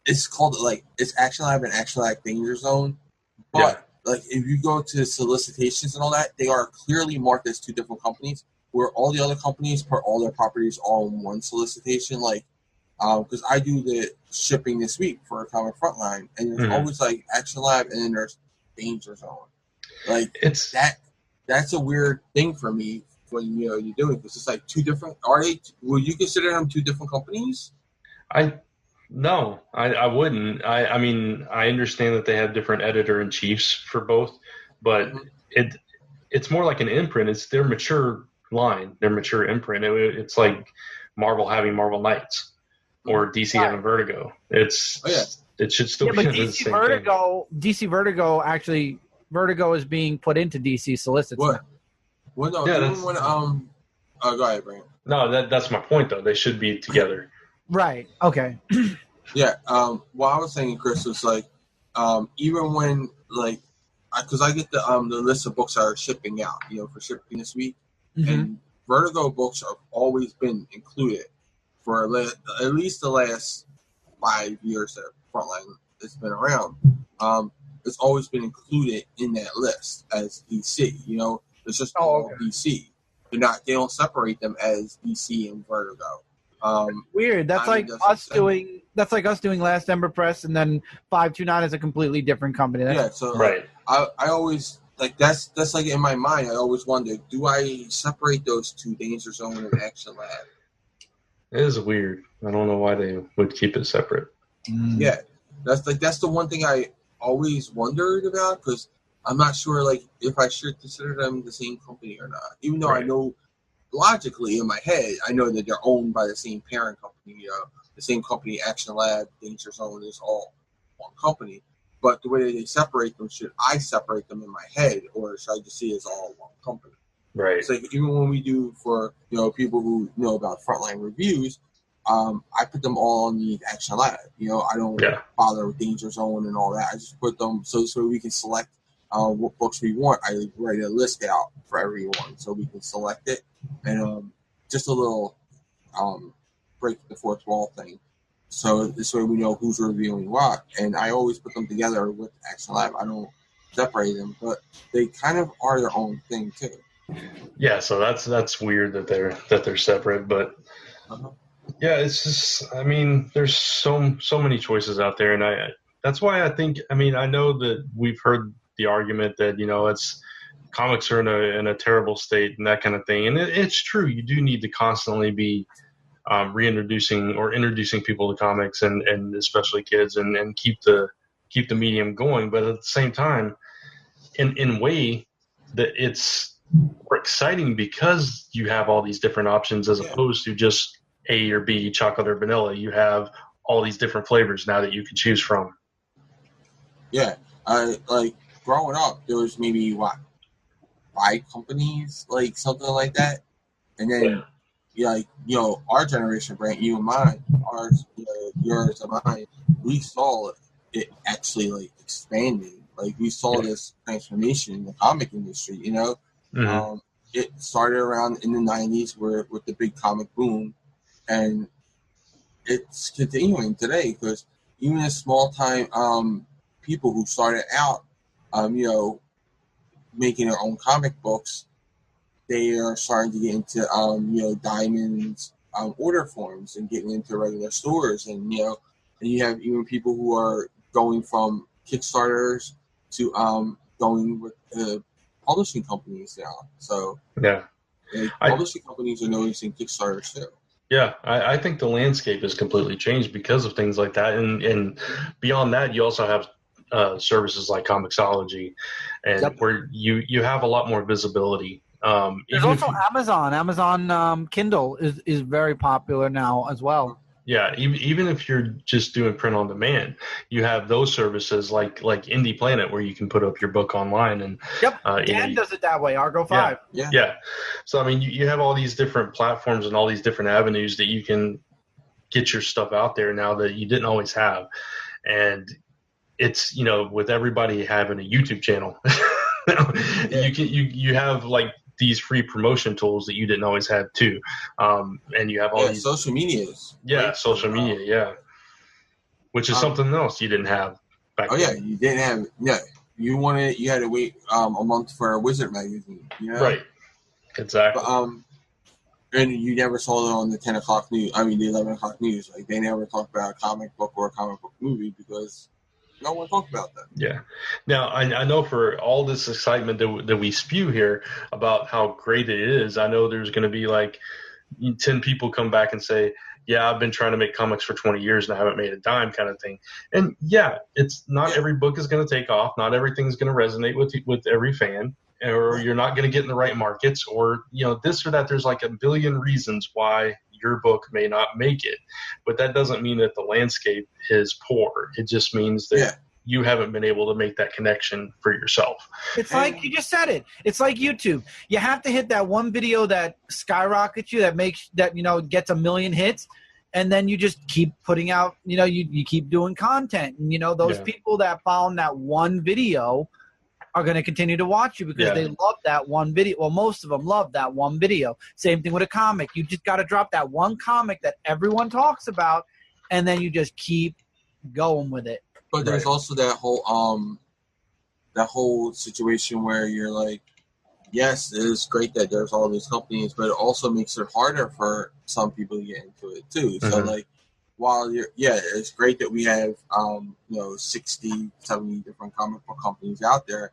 it's called it's Action Lab and Action Lab Danger Zone, but like if you go to solicitations and all that, they are clearly marked as two different companies. Where all the other companies put all their properties all in one solicitation, like, because I do the shipping this week for a comic Frontline, and there's always like Action Lab, and then there's Danger Zone. Like that's a weird thing for me when you're doing because it's like two different. Will you consider them two different companies? No, I wouldn't. I mean, I understand that they have different editor-in-chiefs for both, but it's more like an imprint. It's their mature line, their mature imprint. It's like Marvel having Marvel Knights or DC having Vertigo. It should still be the same Vertigo. Thing. DC Vertigo actually is being put into DC Solicits. What? Well, no. Go ahead, Brandon. No, that's my point though. They should be together. Right. Okay. Yeah. What I was saying, Chris, was like, even when because I get the list of books that are shipping out, for shipping this week. Mm-hmm. And Vertigo books have always been included for at least the last 5 years that Frontline has been around. It's always been included in that list as DC. It's just all DC. They don't separate them as DC and Vertigo. Weird. That's like us doing. That's like us doing Last Ember Press, and then 529 is a completely different company. Right. I always. That's like in my mind. I always wonder: do I separate those two, Danger Zone and Action Lab? It is weird. I don't know why they would keep it separate. Yeah, that's the one thing I always wondered about because I'm not sure if I should consider them the same company or not. Even though I know logically in my head, I know that they're owned by the same parent company. The same company, Action Lab, Danger Zone is all one company. But the way that they separate them, should I separate them in my head, or should I just see it as all one company? Right. It's like even when we do for people who know about Frontline reviews, I put them all on the Action Lab. I don't bother with Danger Zone and all that. I just put them so we can select what books we want. I write a list out for everyone so we can select it, and just a little break the fourth wall thing. So this way we know who's reviewing what, and I always put them together with Action Lab. I don't separate them, but they kind of are their own thing too. Yeah, so that's weird that they're separate, but yeah, it's just there's so many choices out there, and that's why I think I know that we've heard the argument that it's comics are in a terrible state and that kind of thing, and it's true. You do need to constantly be reintroducing or introducing people to comics and especially kids and keep the medium going. But at the same time, in a way that it's more exciting because you have all these different options as opposed to just A or B, chocolate or vanilla. You have all these different flavors now that you can choose from. Yeah. Growing up, there was maybe 5 companies, something like that. And then our generation, Brent, you and mine, ours, yours and mine, we saw it actually expanding. We saw this transformation in the comic industry. Mm-hmm. It started around in the 90s with the big comic boom, and it's continuing today because even the small time people who started out, making their own comic books, they are starting to get into Diamond's order forms and getting into regular stores, and you have even people who are going from Kickstarters to going with publishing companies now. So yeah, Publishing companies are noticing Kickstarter too. Yeah, I think the landscape has completely changed because of things like that. And beyond that, you also have services like Comixology, and where you have a lot more visibility. There's also Amazon. Amazon Kindle is very popular now as well. Yeah, even if you're just doing print on demand, you have those services like Indie Planet where you can put up your book online. And Dan does it that way. Argo 5. Yeah. So I mean, you have all these different platforms and all these different avenues that you can get your stuff out there now that you didn't always have. And it's, with everybody having a YouTube channel, you have like these free promotion tools that you didn't always have too, and you have all these social medias. Yeah, right? Social media, yeah, which is something else you didn't have back then. Yeah, you didn't have. Yeah, you had to wait a month for a Wizard magazine. Right, exactly. But, and you never saw it on the 10 o'clock news. I mean, the 11 o'clock news. Like they never talked about a comic book or a comic book movie because no one talked about that. Yeah. Now, I know for all this excitement that we spew here about how great it is, I know there's going to be like 10 people come back and say, yeah, I've been trying to make comics for 20 years and I haven't made a dime kind of thing. And yeah, it's not every book is going to take off. Not everything's going to resonate with every fan, or you're not going to get in the right markets, or, this or that. There's like a billion reasons why your book may not make it, but that doesn't mean that the landscape is poor. It just means that you haven't been able to make that connection for yourself. It's like you just said it. It's like YouTube. You have to hit that one video that skyrockets you, that makes that gets a million hits, and then you just keep putting out. You keep doing content, and those people that found that one video are going to continue to watch you because they love that one video. Well, most of them love that one video. Same thing with a comic. You just got to drop that one comic that everyone talks about, and then you just keep going with it. But there's also that whole situation where you're like, yes, it's great that there's all these companies, but it also makes it harder for some people to get into it too. Mm-hmm. So like, while it's great that we have 60, 70 different comic book companies out there,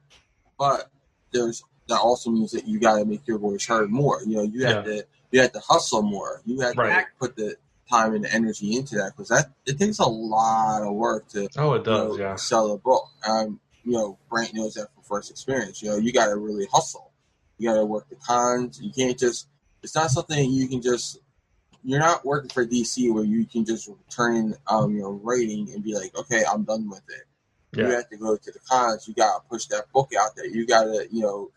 but that also means that you got to make your voice heard more. You have to hustle more. You have to put the time and the energy into that, because it takes a lot of work to sell a book. Brant knows that from first experience. You got to really hustle. You got to work the cons. You can't just. It's not something you can just. You're not working for DC where you can just turn in your rating and be like, okay, I'm done with it. Yeah. You have to go to the cons. You gotta push that book out there. You gotta you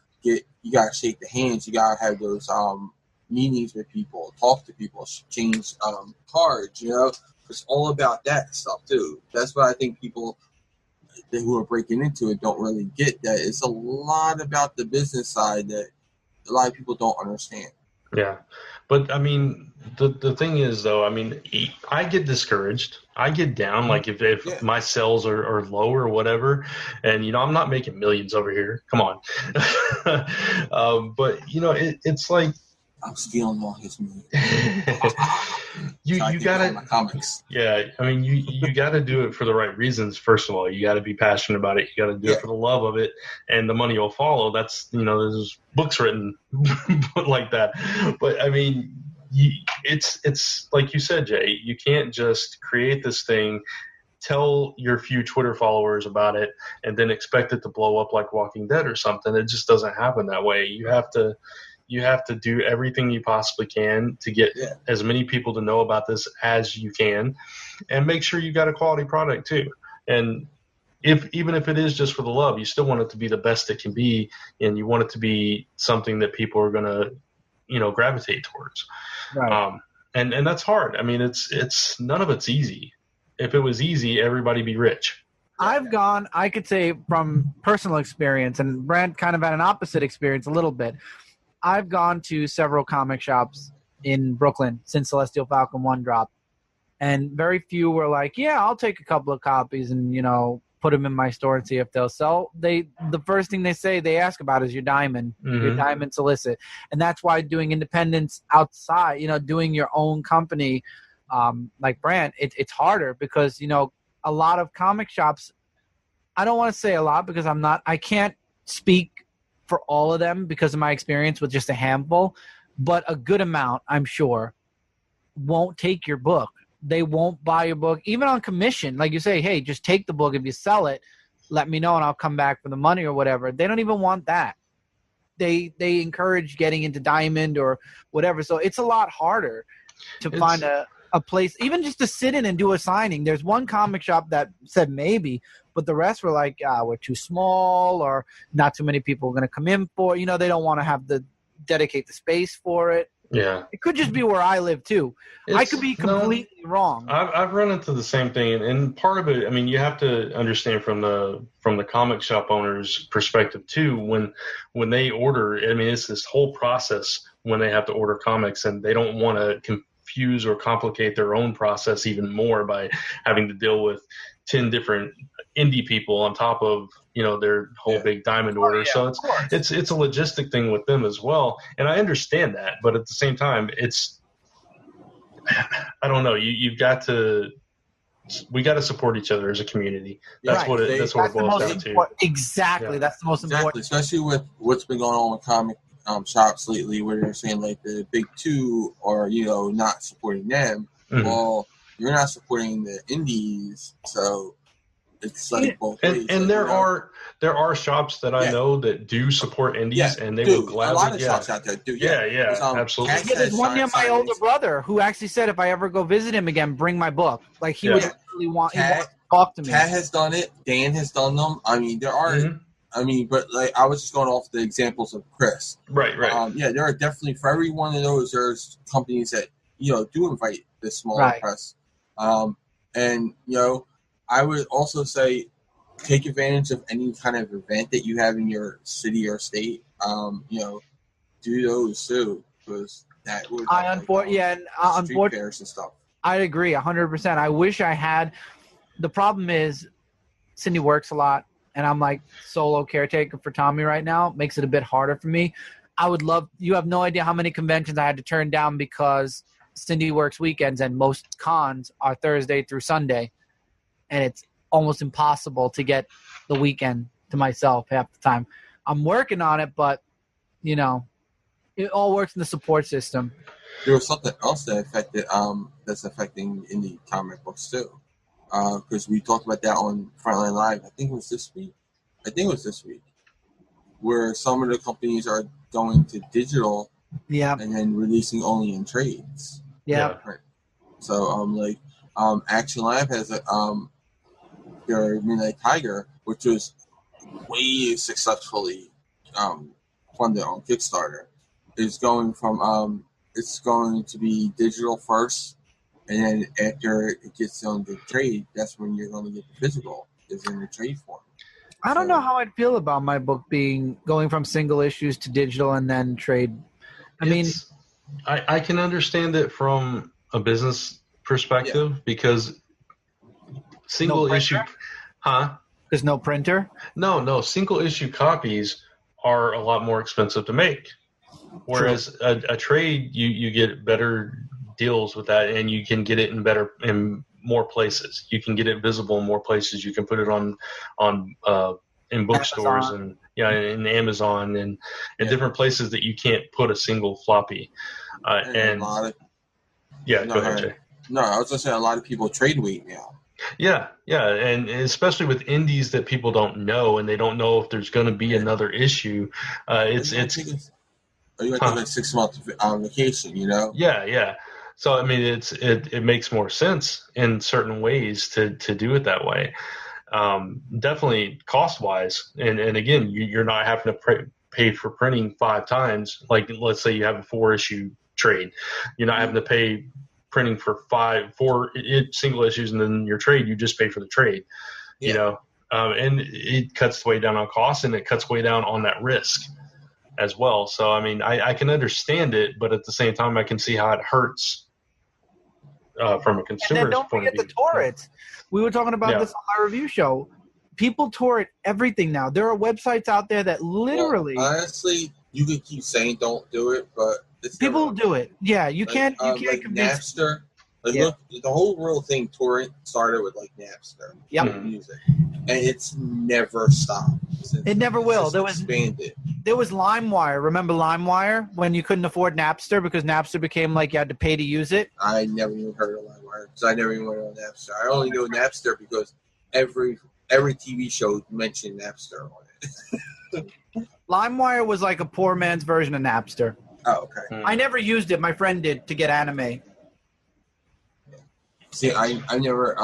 gotta shake the hands. You gotta have those meetings with people, talk to people, exchange cards. It's all about that stuff too. That's what I think people who are breaking into it don't really get. That it's a lot about the business side that a lot of people don't understand. Yeah, but I mean, the thing is though, I mean, I get discouraged. I get down, like if my sales are low or whatever, and I'm not making millions over here. Come on, but it's like I'm stealing all his money. you gotta comics. Yeah, I mean you gotta do it for the right reasons. First of all, you gotta be passionate about it. You gotta do it for the love of it, and the money will follow. That's there's books written like that. But I mean, it's like you said, Jay. You can't just create this thing, tell your few Twitter followers about it, and then expect it to blow up like Walking Dead or something. It just doesn't happen that way. You have to do everything you possibly can to get as many people to know about this as you can, and make sure you got a quality product too. And even if it is just for the love, you still want it to be the best it can be, and you want it to be something that people are going to, gravitate towards. Right. And that's hard. I mean, it's none of it's easy. If it was easy, everybody'd be rich. I could say from personal experience, and Brant kind of had an opposite experience a little bit. I've gone to several comic shops in Brooklyn since Celestial Falcon 1 dropped, and very few were like, yeah, I'll take a couple of copies and, put them in my store and see if they'll sell. The first thing they ask about is your diamond, your diamond solicit. And that's why doing independence outside, doing your own company, like Brant, it's harder because, a lot of comic shops, I don't want to say a lot because I can't speak for all of them because of my experience with just a handful. but a good amount, I'm sure, won't take your book. They won't buy your book, even on commission. Like you say, hey, just take the book. If you sell it, let me know and I'll come back for the money or whatever. They don't even want that. They encourage getting into Diamond or whatever. So it's a lot harder to find a place, even just to sit in and do a signing. There's one comic shop that said maybe, but the rest were like, we're too small or not too many people are going to come in for it. You know, they don't want to have to dedicate the space for it. Yeah. It could just be where I live too. I could be completely wrong. I've run into the same thing, and part of it, I mean, you have to understand from the comic shop owner's perspective too. When they order, I mean, it's this whole process when they have to order comics, and they don't want to confuse or complicate their own process even more by having to deal with 10 different indie people on top of, you know, their whole big Diamond order. So it's a logistic thing with them as well. And I understand that, but at the same time, I don't know. We got to support each other as a community. That's what it boils down to. Exactly. Yeah. That's the most important. Especially with what's been going on with comic shops lately, where they're saying like the big two are, you know, not supporting them. Mm-hmm. Well, you're not supporting the indies, so it's like both ways. And there are shops that I know that do support indies, and they will gladly. A lot of shops out there do. Yeah, absolutely. There's one near my older brother who actually said if I ever go visit him again, bring my book. Like he would really want to talk to me. Cat has done it. Dan has done them. I mean, there are. Mm-hmm. I mean, but like I was just going off the examples of Chris. Right. There are definitely for every one of those. There's companies that do invite the smaller press. And I would also say take advantage of any kind of event that you have in your city or state. Do those too, because that would unfortunately fairs and stuff. I agree 100%. I wish I had. The problem is Cindy works a lot, and I'm like solo caretaker for Tommy right now. It makes it a bit harder for me. I would love. You have no idea how many conventions I had to turn down because Cindy works weekends, and most cons are Thursday through Sunday, and it's almost impossible to get the weekend to myself half the time. I'm working on it, but it all works in the support system. There was something else that affected that's affecting indie comic books too, because we talked about that on Frontline Live. I think it was this week, where some of the companies are going to digital, and then releasing only in trades. Yeah. Right. So Action Lab has their Midnight Tiger, which was way successfully funded on Kickstarter, is going from it's going to be digital first, and then after it gets on the trade, that's when you're going to get the physical. Is in the trade form. I don't know how I'd feel about my book going from single issues to digital and then trade. I can understand it from a business perspective because single issue, There's no printer? No. Single issue copies are a lot more expensive to make. Whereas a trade, you get better deals with that, and you can get it in more places. You can get it visible in more places. You can put it on in bookstores Amazon. In Amazon and different places that you can't put a single floppy. Go ahead, Jay. No, I was just saying a lot of people trade weight now. Yeah, and especially with indies that people don't know, and they don't know if there's going to be another issue. You got to take a 6 month vacation, Yeah. So I mean, it makes more sense in certain ways to do it that way. Definitely cost wise, and again, you're not having to pay for printing 5 times. Like let's say you have a 4-issue trade, you're not having to pay printing for 4 single issues, and then your trade you just pay for the trade. And it cuts way down on cost, and it cuts way down on that risk as well. So I mean, I can understand it, but at the same time, I can see how it hurts from a consumer's point of view. Don't forget the torrents. We were talking about this on my review show. People torrent everything now. There are websites out there that literally. Well, honestly, you can keep saying don't do it, but people do it. Yeah, you can't. You can't convince. Napster. Look, the whole real thing torrent started with Napster. Yep. Music, and it's never stopped. It never will. There was expanded. There was LimeWire. Remember LimeWire when you couldn't afford Napster because Napster became like you had to pay to use it? I never even heard of LimeWire because I never even went on Napster. I only know Napster because every TV show mentioned Napster on it. LimeWire was like a poor man's version of Napster. Oh, okay. I never used it. My friend did to get anime. See, I never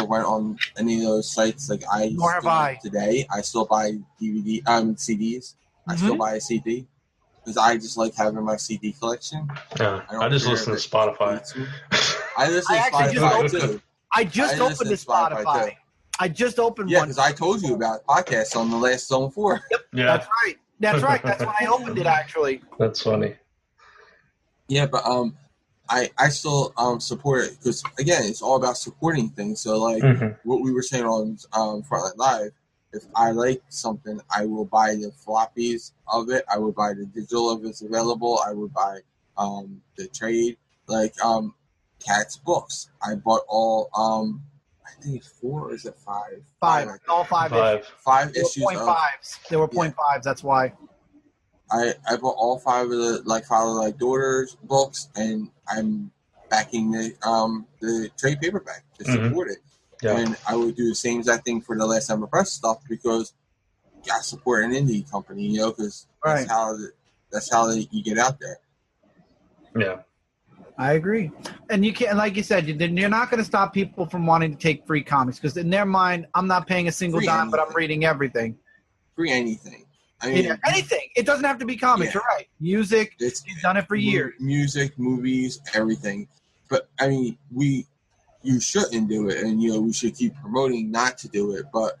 went on any of those sites. Like Nor have I. Today, I still buy CDs. I still buy a CD because I just like having my CD collection. Yeah, I just listen to Spotify. I listen to Spotify too. I just opened the Spotify. I just opened one. Yeah, because I told you about podcasts on the last Zone 4. Yep, yeah. That's right. That's right. That's when I opened it, actually. That's funny. Yeah, but I still support it because, again, it's all about supporting things. So, like what we were saying on Frontline Live, if I like something, I will buy the floppies of it. I would buy the digital if it's available. I would buy the trade. Like Cat's books. I bought all, I think it's 4 or is it 5? 5. All 5 issues. 5 issues. There were 0.5s. There were 0.5s. That's why. I bought all 5 of the Father Like Daughters books, and I'm backing the trade paperback to support it. Yeah. And I would do the same exact thing for the Last Time Press stuff because you got to support an indie company, you know, because that's how you get out there. Yeah. I agree. And you can't, like you said, you're not going to stop people from wanting to take free comics because in their mind, I'm not paying a single dime, but I'm reading everything. Free anything. I mean, anything. It doesn't have to be comics. You're right. Music. You've done it for years. Music, movies, everything. But I mean, you shouldn't do it, and we should keep promoting not to do it. But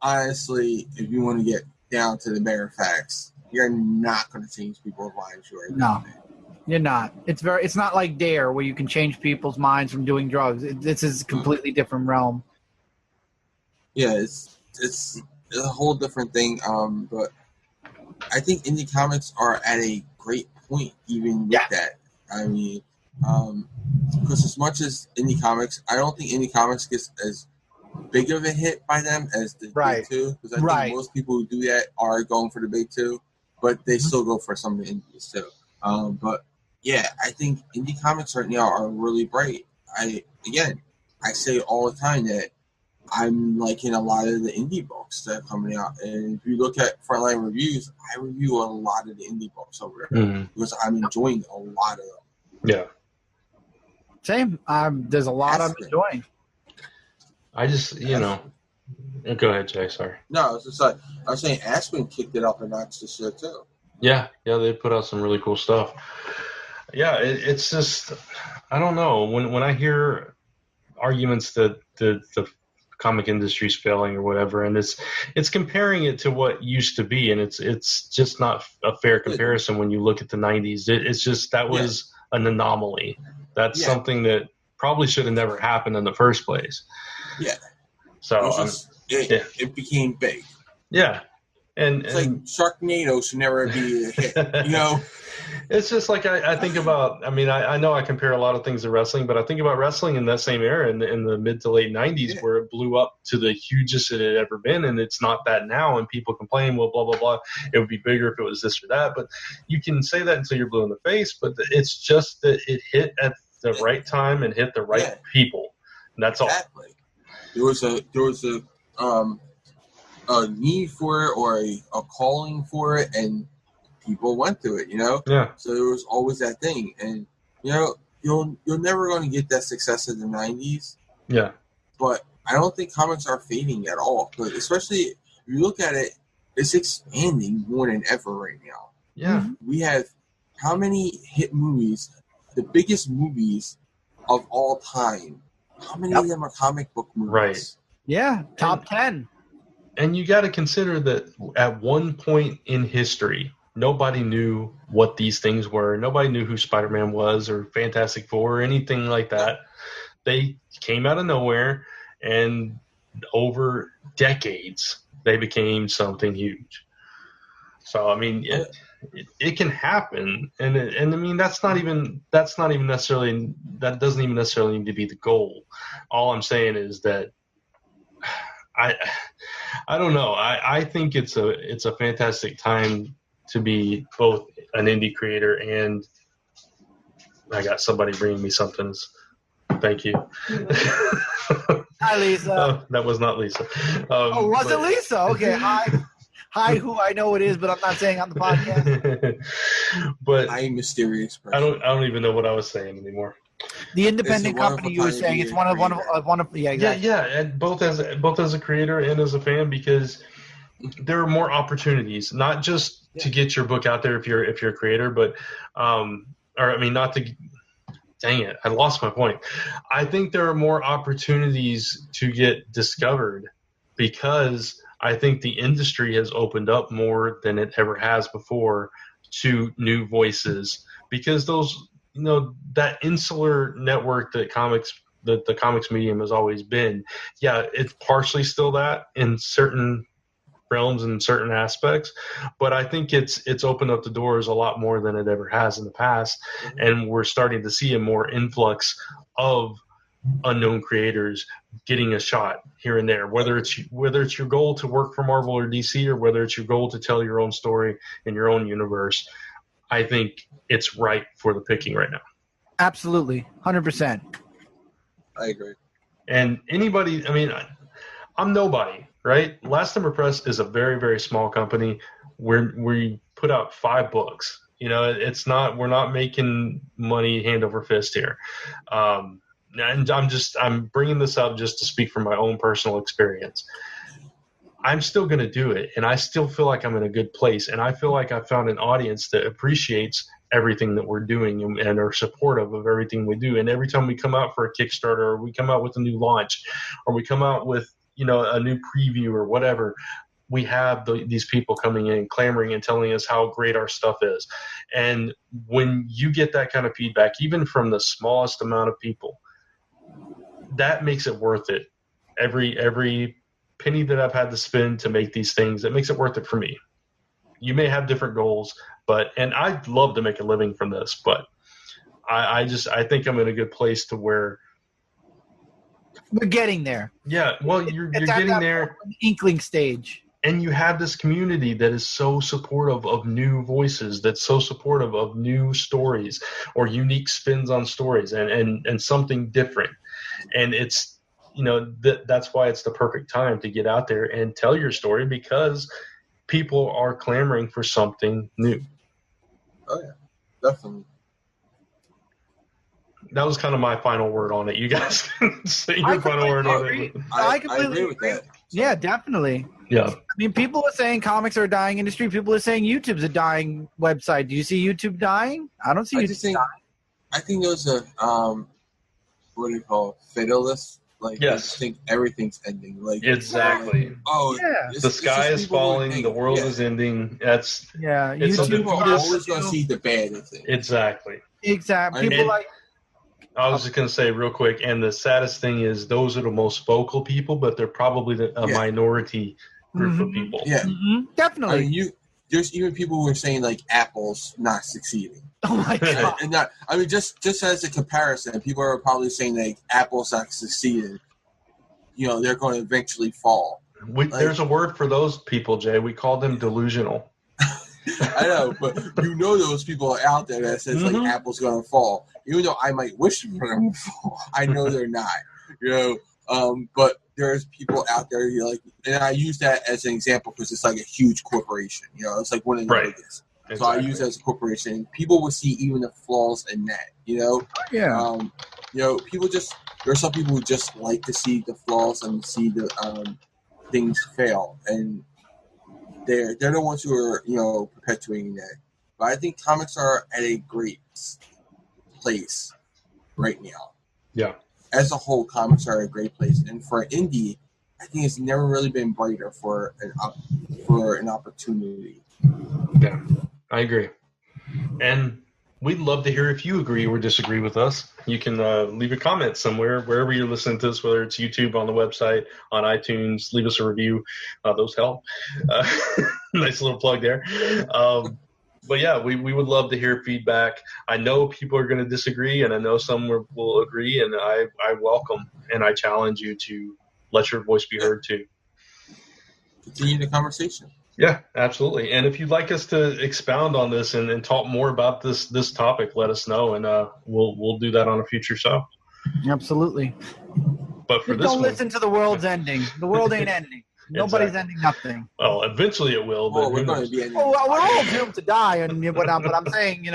honestly, if you want to get down to the bare facts, you're not going to change people's lives right now. No, you're not. It's not like Dare where you can change people's minds from doing drugs. This is a completely different realm. Yeah, it's a whole different thing. But I think indie comics are at a great point even with that. I mean, because as much as indie comics, I don't think indie comics gets as big of a hit by them as the big two. Because I think most people who do that are going for the big two, but they still go for some of the indies too. But yeah, I think indie comics right now are really bright. I say all the time that I'm liking a lot of the indie books that are coming out. And if you look at Frontline reviews, I review a lot of the indie books over there because I'm enjoying a lot of them. Yeah. Same. There's a lot I'm enjoying. I just, go ahead, Jay. Sorry. No, I was saying Aspen kicked it up a notch this year too. Yeah, they put out some really cool stuff. Yeah, it's just, I don't know. When I hear arguments that the comic industry's failing or whatever, and it's comparing it to what used to be, and it's just not a fair comparison when you look at the 90s. It's just that was an anomaly. That's something that probably should have never happened in the first place. Yeah. So it became big. Yeah. And it's like Sharknado should never be a hit, It's just like I think about, I know I compare a lot of things to wrestling, but I think about wrestling in that same era in the mid to late 90s where it blew up to the hugest it had ever been, and it's not that now, and people complain, well, blah, blah, blah, it would be bigger if it was this or that, but you can say that until you're blue in the face, but it's just that it hit at the right time and hit the right people, and that's all. There was a need for it or a calling for it, and people went through it, Yeah. So there was always that thing, and you're never going to get that success in the 90s. Yeah. But I don't think comics are fading at all. But especially if you look at it, it's expanding more than ever right now. Yeah. We have how many hit movies, the biggest movies of all time? How many of them are comic book movies? Right. Yeah, top 10. And you got to consider that at one point in history, nobody knew what these things were. Nobody knew who Spider-Man was or Fantastic Four or anything like that. They came out of nowhere, and over decades, they became something huge. So, it can happen, and that doesn't even necessarily need to be the goal. All I'm saying is that I don't know. I think it's a fantastic time to be both an indie creator and I got somebody bringing me something. Thank you. Hi, Lisa. That was not Lisa. Was it Lisa? Okay, hi, who I know it is, but I'm not saying on the podcast. But I'm mysterious person. I don't even know what I was saying anymore. The independent company you were saying, it's one of yeah, exactly. Yeah, and both as a creator and as a fan, because there are more opportunities, not just to get your book out there if you're a creator, but not to. Dang it, I lost my point. I think there are more opportunities to get discovered because I think the industry has opened up more than it ever has before to new voices, because those, that insular network that the comics medium has always been. Yeah, it's partially still that in certain realms and certain aspects, but I think it's opened up the doors a lot more than it ever has in the past, and we're starting to see a more influx of unknown creators getting a shot here and there, whether it's your goal to work for Marvel or DC, or whether it's your goal to tell your own story in your own universe. I think it's ripe for the picking right now. Absolutely, 100%. I agree. And anybody, I'm nobody, right? Last Summer Press is a very, very small company where we put out 5 books. We're not making money hand over fist here. And I'm bringing this up just to speak from my own personal experience. I'm still going to do it, and I still feel like I'm in a good place, and I feel like I found an audience that appreciates everything that we're doing and are supportive of everything we do. And every time we come out for a Kickstarter, or we come out with a new launch, or we come out with a new preview or whatever, we have these people coming in, clamoring and telling us how great our stuff is. And when you get that kind of feedback, even from the smallest amount of people, that makes it worth it. Every penny that I've had to spend to make these things, it makes it worth it for me. You may have different goals, and I'd love to make a living from this, but I think I'm in a good place to where we're getting there. Yeah, well, you're getting there. Inkling stage. And you have this community that is so supportive of new voices, that's so supportive of new stories or unique spins on stories and something different. And it's, that's why it's the perfect time to get out there and tell your story, because people are clamoring for something new. Oh, yeah, definitely. That was kind of my final word on it. You guys can say your final word on it. I completely agree with that. Yeah, definitely. Yeah. People are saying comics are a dying industry. People are saying YouTube's a dying website. Do you see YouTube dying? I don't see YouTube dying. I think there's a what do you call it? Fatalist. Yes. I think everything's ending. Exactly. The sky is falling. The world is ending. That's YouTube are always going to see the bad in things. Exactly. People I was just going to say real quick, and the saddest thing is those are the most vocal people, but they're probably a minority group of people. Yeah, definitely. There's even people who are saying Apple's not succeeding. Oh my god! And just as a comparison, people are probably saying Apple's not succeeding. They're going to eventually fall. There's a word for those people, Jay. We call them delusional. I know, but those people are out there that says Apple's going to fall. Even though I might wish for them to fall, I know they're not. But there's people out there and I use that as an example because it's like a huge corporation. It's like one of the biggest. Exactly. So I use it as a corporation. People will see even the flaws in that. Yeah. People there's some people who just like to see the flaws and see the things fail, and they're the ones who are perpetuating that. But I think comics are at a great place right now. Yeah. As a whole, comics are a great place, and for indie, I think it's never really been brighter for an opportunity. Yeah, I agree. And we'd love to hear if you agree or disagree with us. You can leave a comment somewhere, wherever you're listening to this, whether it's YouTube, on the website, on iTunes. Leave us a review. Those help. Nice little plug there. But yeah, we would love to hear feedback. I know people are going to disagree, and I know some will agree, and I welcome and I challenge you to let your voice be heard too. continue the conversation. Yeah, absolutely. And if you'd like us to expound on this and talk more about this topic, let us know, and we'll do that on a future show. Absolutely. But for Just this don't one, listen to the world's ending. The world ain't ending. Nobody's ending nothing. Well, eventually it will. But We're going to be ending. Well, we're all doomed to die and whatnot, but I'm saying,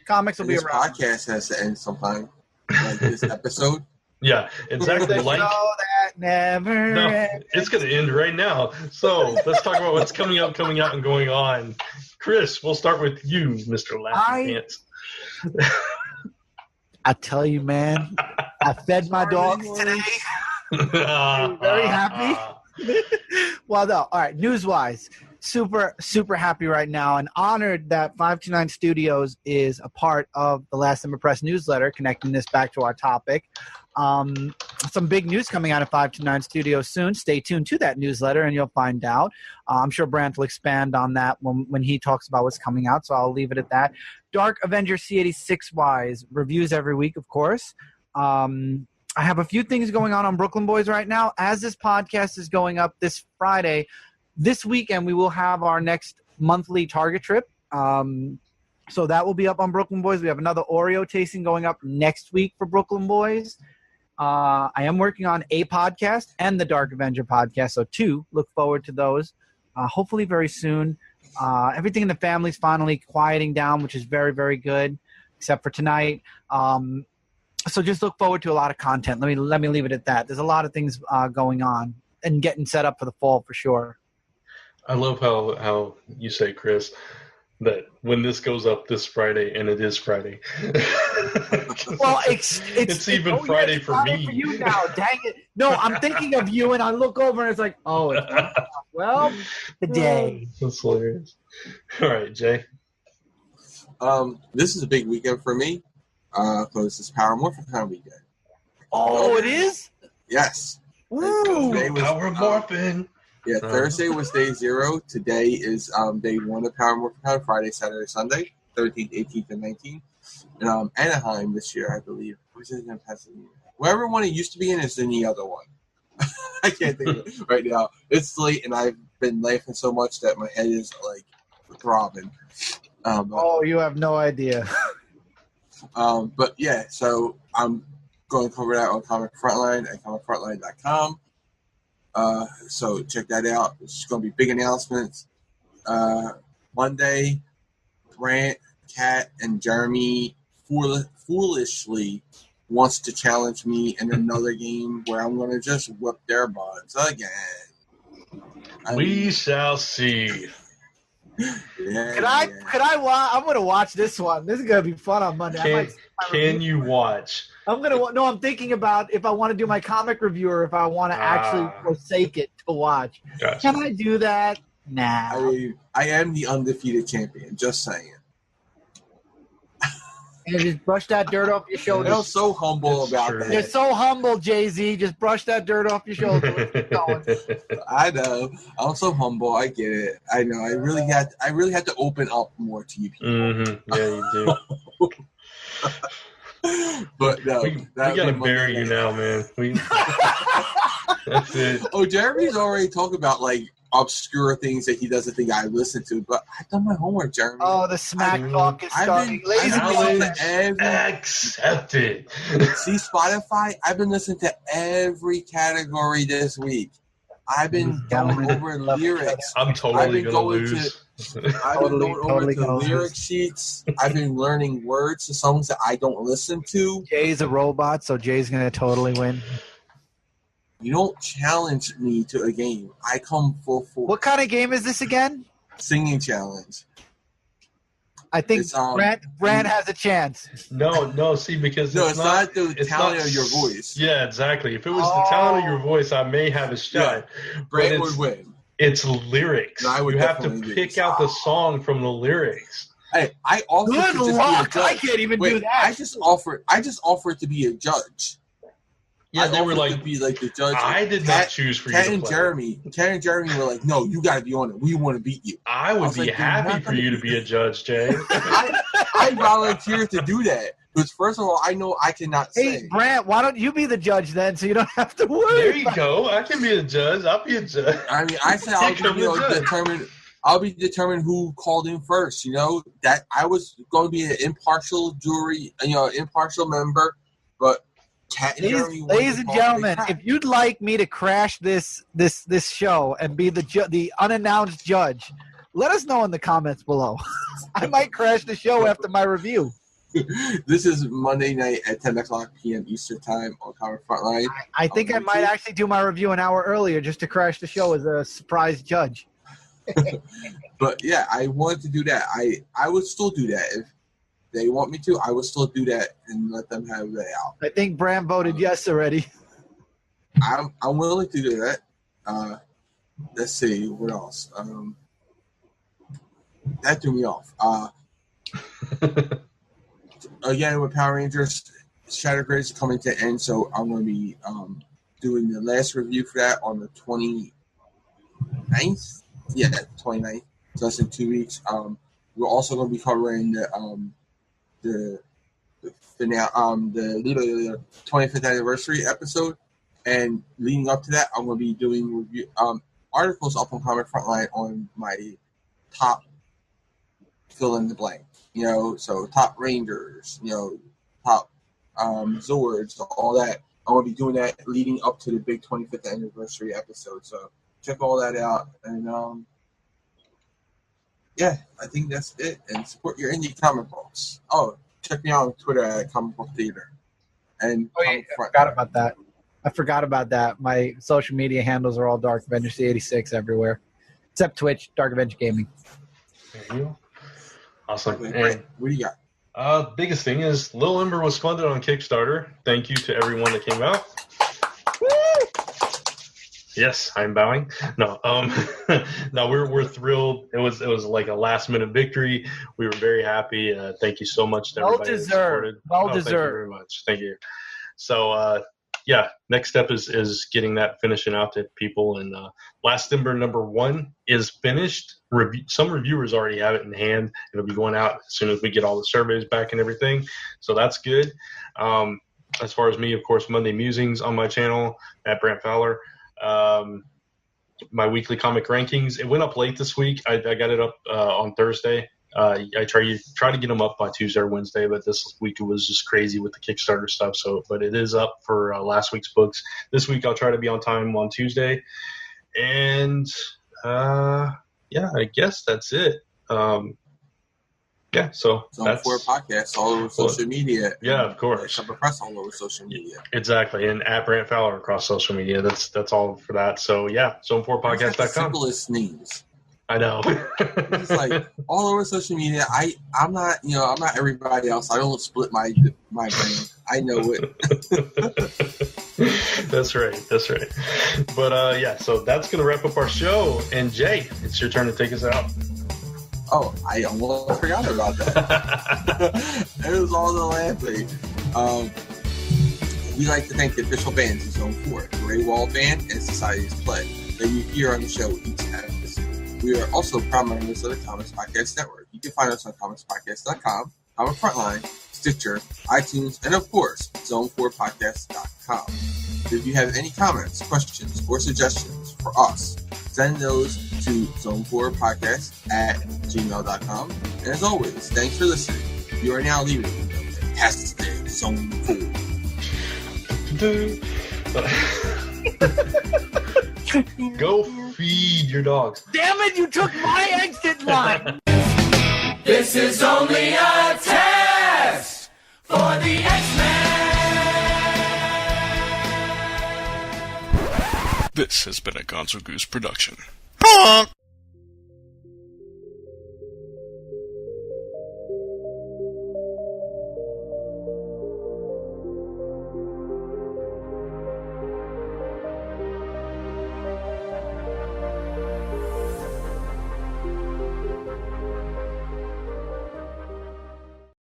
comics will be This around. podcast has to end sometime, like this episode. Yeah, exactly. The show that never ends. It's going to end right now. So let's talk about what's coming out, and going on. Chris, we'll start with you, Mr. Laughing Pants. I tell you, man, I fed my dogs today. Very happy. Well, no. All right, news-wise, super, super happy right now and honored that 529 Studios is a part of the Last Summer Press newsletter, connecting this back to our topic. Some big news coming out of 529 Studios soon. Stay tuned to that newsletter and you'll find out. I'm sure Brant will expand on that when he talks about what's coming out, so I'll leave it at that. Dark Avenger C86-wise, reviews every week, of course. I have a few things going on Brooklyn Boys right now. As this podcast is going up this Friday, this weekend we will have our next monthly Target trip. So that will be up on Brooklyn Boys. We have another Oreo tasting going up next week for Brooklyn Boys. I am working on a podcast and the Dark Avenger podcast, so 2. Look forward to those. Hopefully very soon. Everything in the family's finally quieting down, which is very, very good, except for tonight. So just look forward to a lot of content. Let me leave it at that. There's a lot of things going on and getting set up for the fall for sure. I love how you say, Chris, that when this goes up this Friday, and it is Friday. Well, it's even Friday for me. For you now, dang it! No, I'm thinking of you, and I look over and it's like, oh, well, today. That's hilarious. All right, Jay. This is a big weekend for me because it's Power Morphin weekend. Oh, it is? Yes. Woo! Power Morphin. Yeah, Thursday was day 0. Today is day 1 of Power Morphin. Friday, Saturday, Sunday, 13th, 18th, and 19th. And Anaheim this year, I believe. Who's in Pennsylvania? Wherever one it used to be in is in the other one. I can't think of it right now. It's late, and I've been laughing so much that my head is like throbbing. You have no idea. But yeah, so I'm going to cover that on Comic Frontline at comicfrontline.com. So check that out. It's going to be big announcements. Monday, Brant, Kat, and Jeremy foolishly wants to challenge me in another game where I'm going to just whip their butts again. We shall see. Yeah, Could I watch? I'm going to watch this one. This is going to be fun on Monday. Can you watch? I'm thinking about if I want to do my comic review or if I want to actually forsake it to watch. Gotcha. Can I do that? Nah. I am the undefeated champion. Just saying. And just brush that dirt off your shoulders. They're so humble about that. You're so humble, Jay-Z. Just brush that dirt off your shoulders. Let's keep going. I know. I'm so humble. I get it. I know. I really had to open up more to you people. Mm-hmm. Yeah, you do. But no, we gotta bury you now, man. That's it. Oh, Jeremy's already talked about like obscure things that he doesn't think I listen to, but I've done my homework, Jeremy. Oh, the smack talk is starting. Accepted. See, Spotify, I've been listening to every category this week. I've been going over lyrics. I'm totally going to lose. I've been going over to lyric sheets. I've been learning words to songs that I don't listen to. Jay's a robot, so Jay's going to totally win. You don't challenge me to a game. I come full force. What kind of game is this again? Singing challenge. I think Brant has a chance. No, see, because it's not the talent of your voice. Yeah, exactly. If it was the talent of your voice, I may have a shot. Yeah. Brant would win. It's lyrics. No, you have to pick out the song from the lyrics. Hey, I offer Good to just luck. be a judge. I can't even do that. I just offered to be a judge. Yeah, they were like, to be like the judge. I did not choose for you to play. Ken and Jeremy were like, no, you got to be on it. We want to beat you. I would be happy for you to be a judge, Jay. I volunteered to do that. Because first of all, I know I cannot say. Hey, Brant, why don't you be the judge then, so you don't have to worry? There you go. I can be a judge. I'll be a judge. I mean, I said I'll be determined who called in first. You know that I was going to be an impartial jury, impartial member, but. Ladies and gentlemen, if you'd like me to crash this show and be the unannounced judge, let us know in the comments below. I might crash the show after my review. This is Monday night at 10 o'clock p.m. Eastern Time on Comic Frontline. I think I might actually do my review an hour earlier just to crash the show as a surprise judge. But yeah, I wanted to do that. I would still do that if they want me to. I would still do that and let them have that out. I think Bram voted yes already. I'm willing to do that. Let's see what else. That threw me off. Again, with Power Rangers, Shattergrid is coming to end, so I'm going to be doing the last review for that on the 29th. Yeah, 29th. So that's in 2 weeks. We're also going to be covering the 25th anniversary episode, and leading up to that, I'm going to be doing review articles up on Comic Frontline on my top fill in the blank. So top Rangers, top Zords, all that. I'm going to be doing that leading up to the big 25th anniversary episode. So check all that out. And, yeah, I think that's it. And support your indie comic books. Oh, check me out on Twitter at Comic Book Theater. And I forgot about that. My social media handles are all Dark Avenger C86 everywhere. Except Twitch, Dark Avenger Gaming. There you go. Awesome. And what do you got? Biggest thing is Lil Ember was funded on Kickstarter. Thank you to everyone that came out. Woo! Yes, I'm bowing. No, no, we're thrilled. It was like a last minute victory. We were very happy. Thank you so much to everybody. Well deserved. Well deserved. Thank you very much. Thank you. So yeah, next step is getting that finishing out to people. And Last Ember #1 is finished. Some reviewers already have it in hand. It'll be going out as soon as we get all the surveys back and everything. So that's good. As far as me, of course, Monday Musings on my channel at Brant Fowler. My weekly comic rankings. It went up late this week. I got it up on Thursday. I try to get them up by Tuesday or Wednesday, but this week it was just crazy with the Kickstarter stuff. But it is up for last week's books. This week I'll try to be on time on Tuesday, and yeah, I guess that's it. Yeah, so that's for a podcast all over social media. Yeah, of course. Summer Press all over social media. Exactly, and at Brant Fowler across social media. That's all for that. So yeah, zone4podcast.com. Simplest names. I know. It's like all over social media. I'm not everybody else. I don't split my brain. I know it. That's right. But yeah, so that's gonna wrap up our show. And Jay, it's your turn to take us out. Oh, I almost forgot about that. It was all the laughing. We'd like to thank the official bands of Zone 4, the Grey Wall Band and Society's Play, that you hear on the show each episode. We are also proud members of the Comics Podcast Network. You can find us on comicspodcast.com, Comic Frontline, Stitcher, iTunes, and of course, zone4podcast.com. If you have any comments, questions, or suggestions for us, send those to zone4podcast@gmail.com. And as always, thanks for listening. You are now leaving the fantastic Zone 4. Go feed your dogs. Damn it, you took my exit line! This is only a test for the X-Men. This has been a Gonzo Goose production.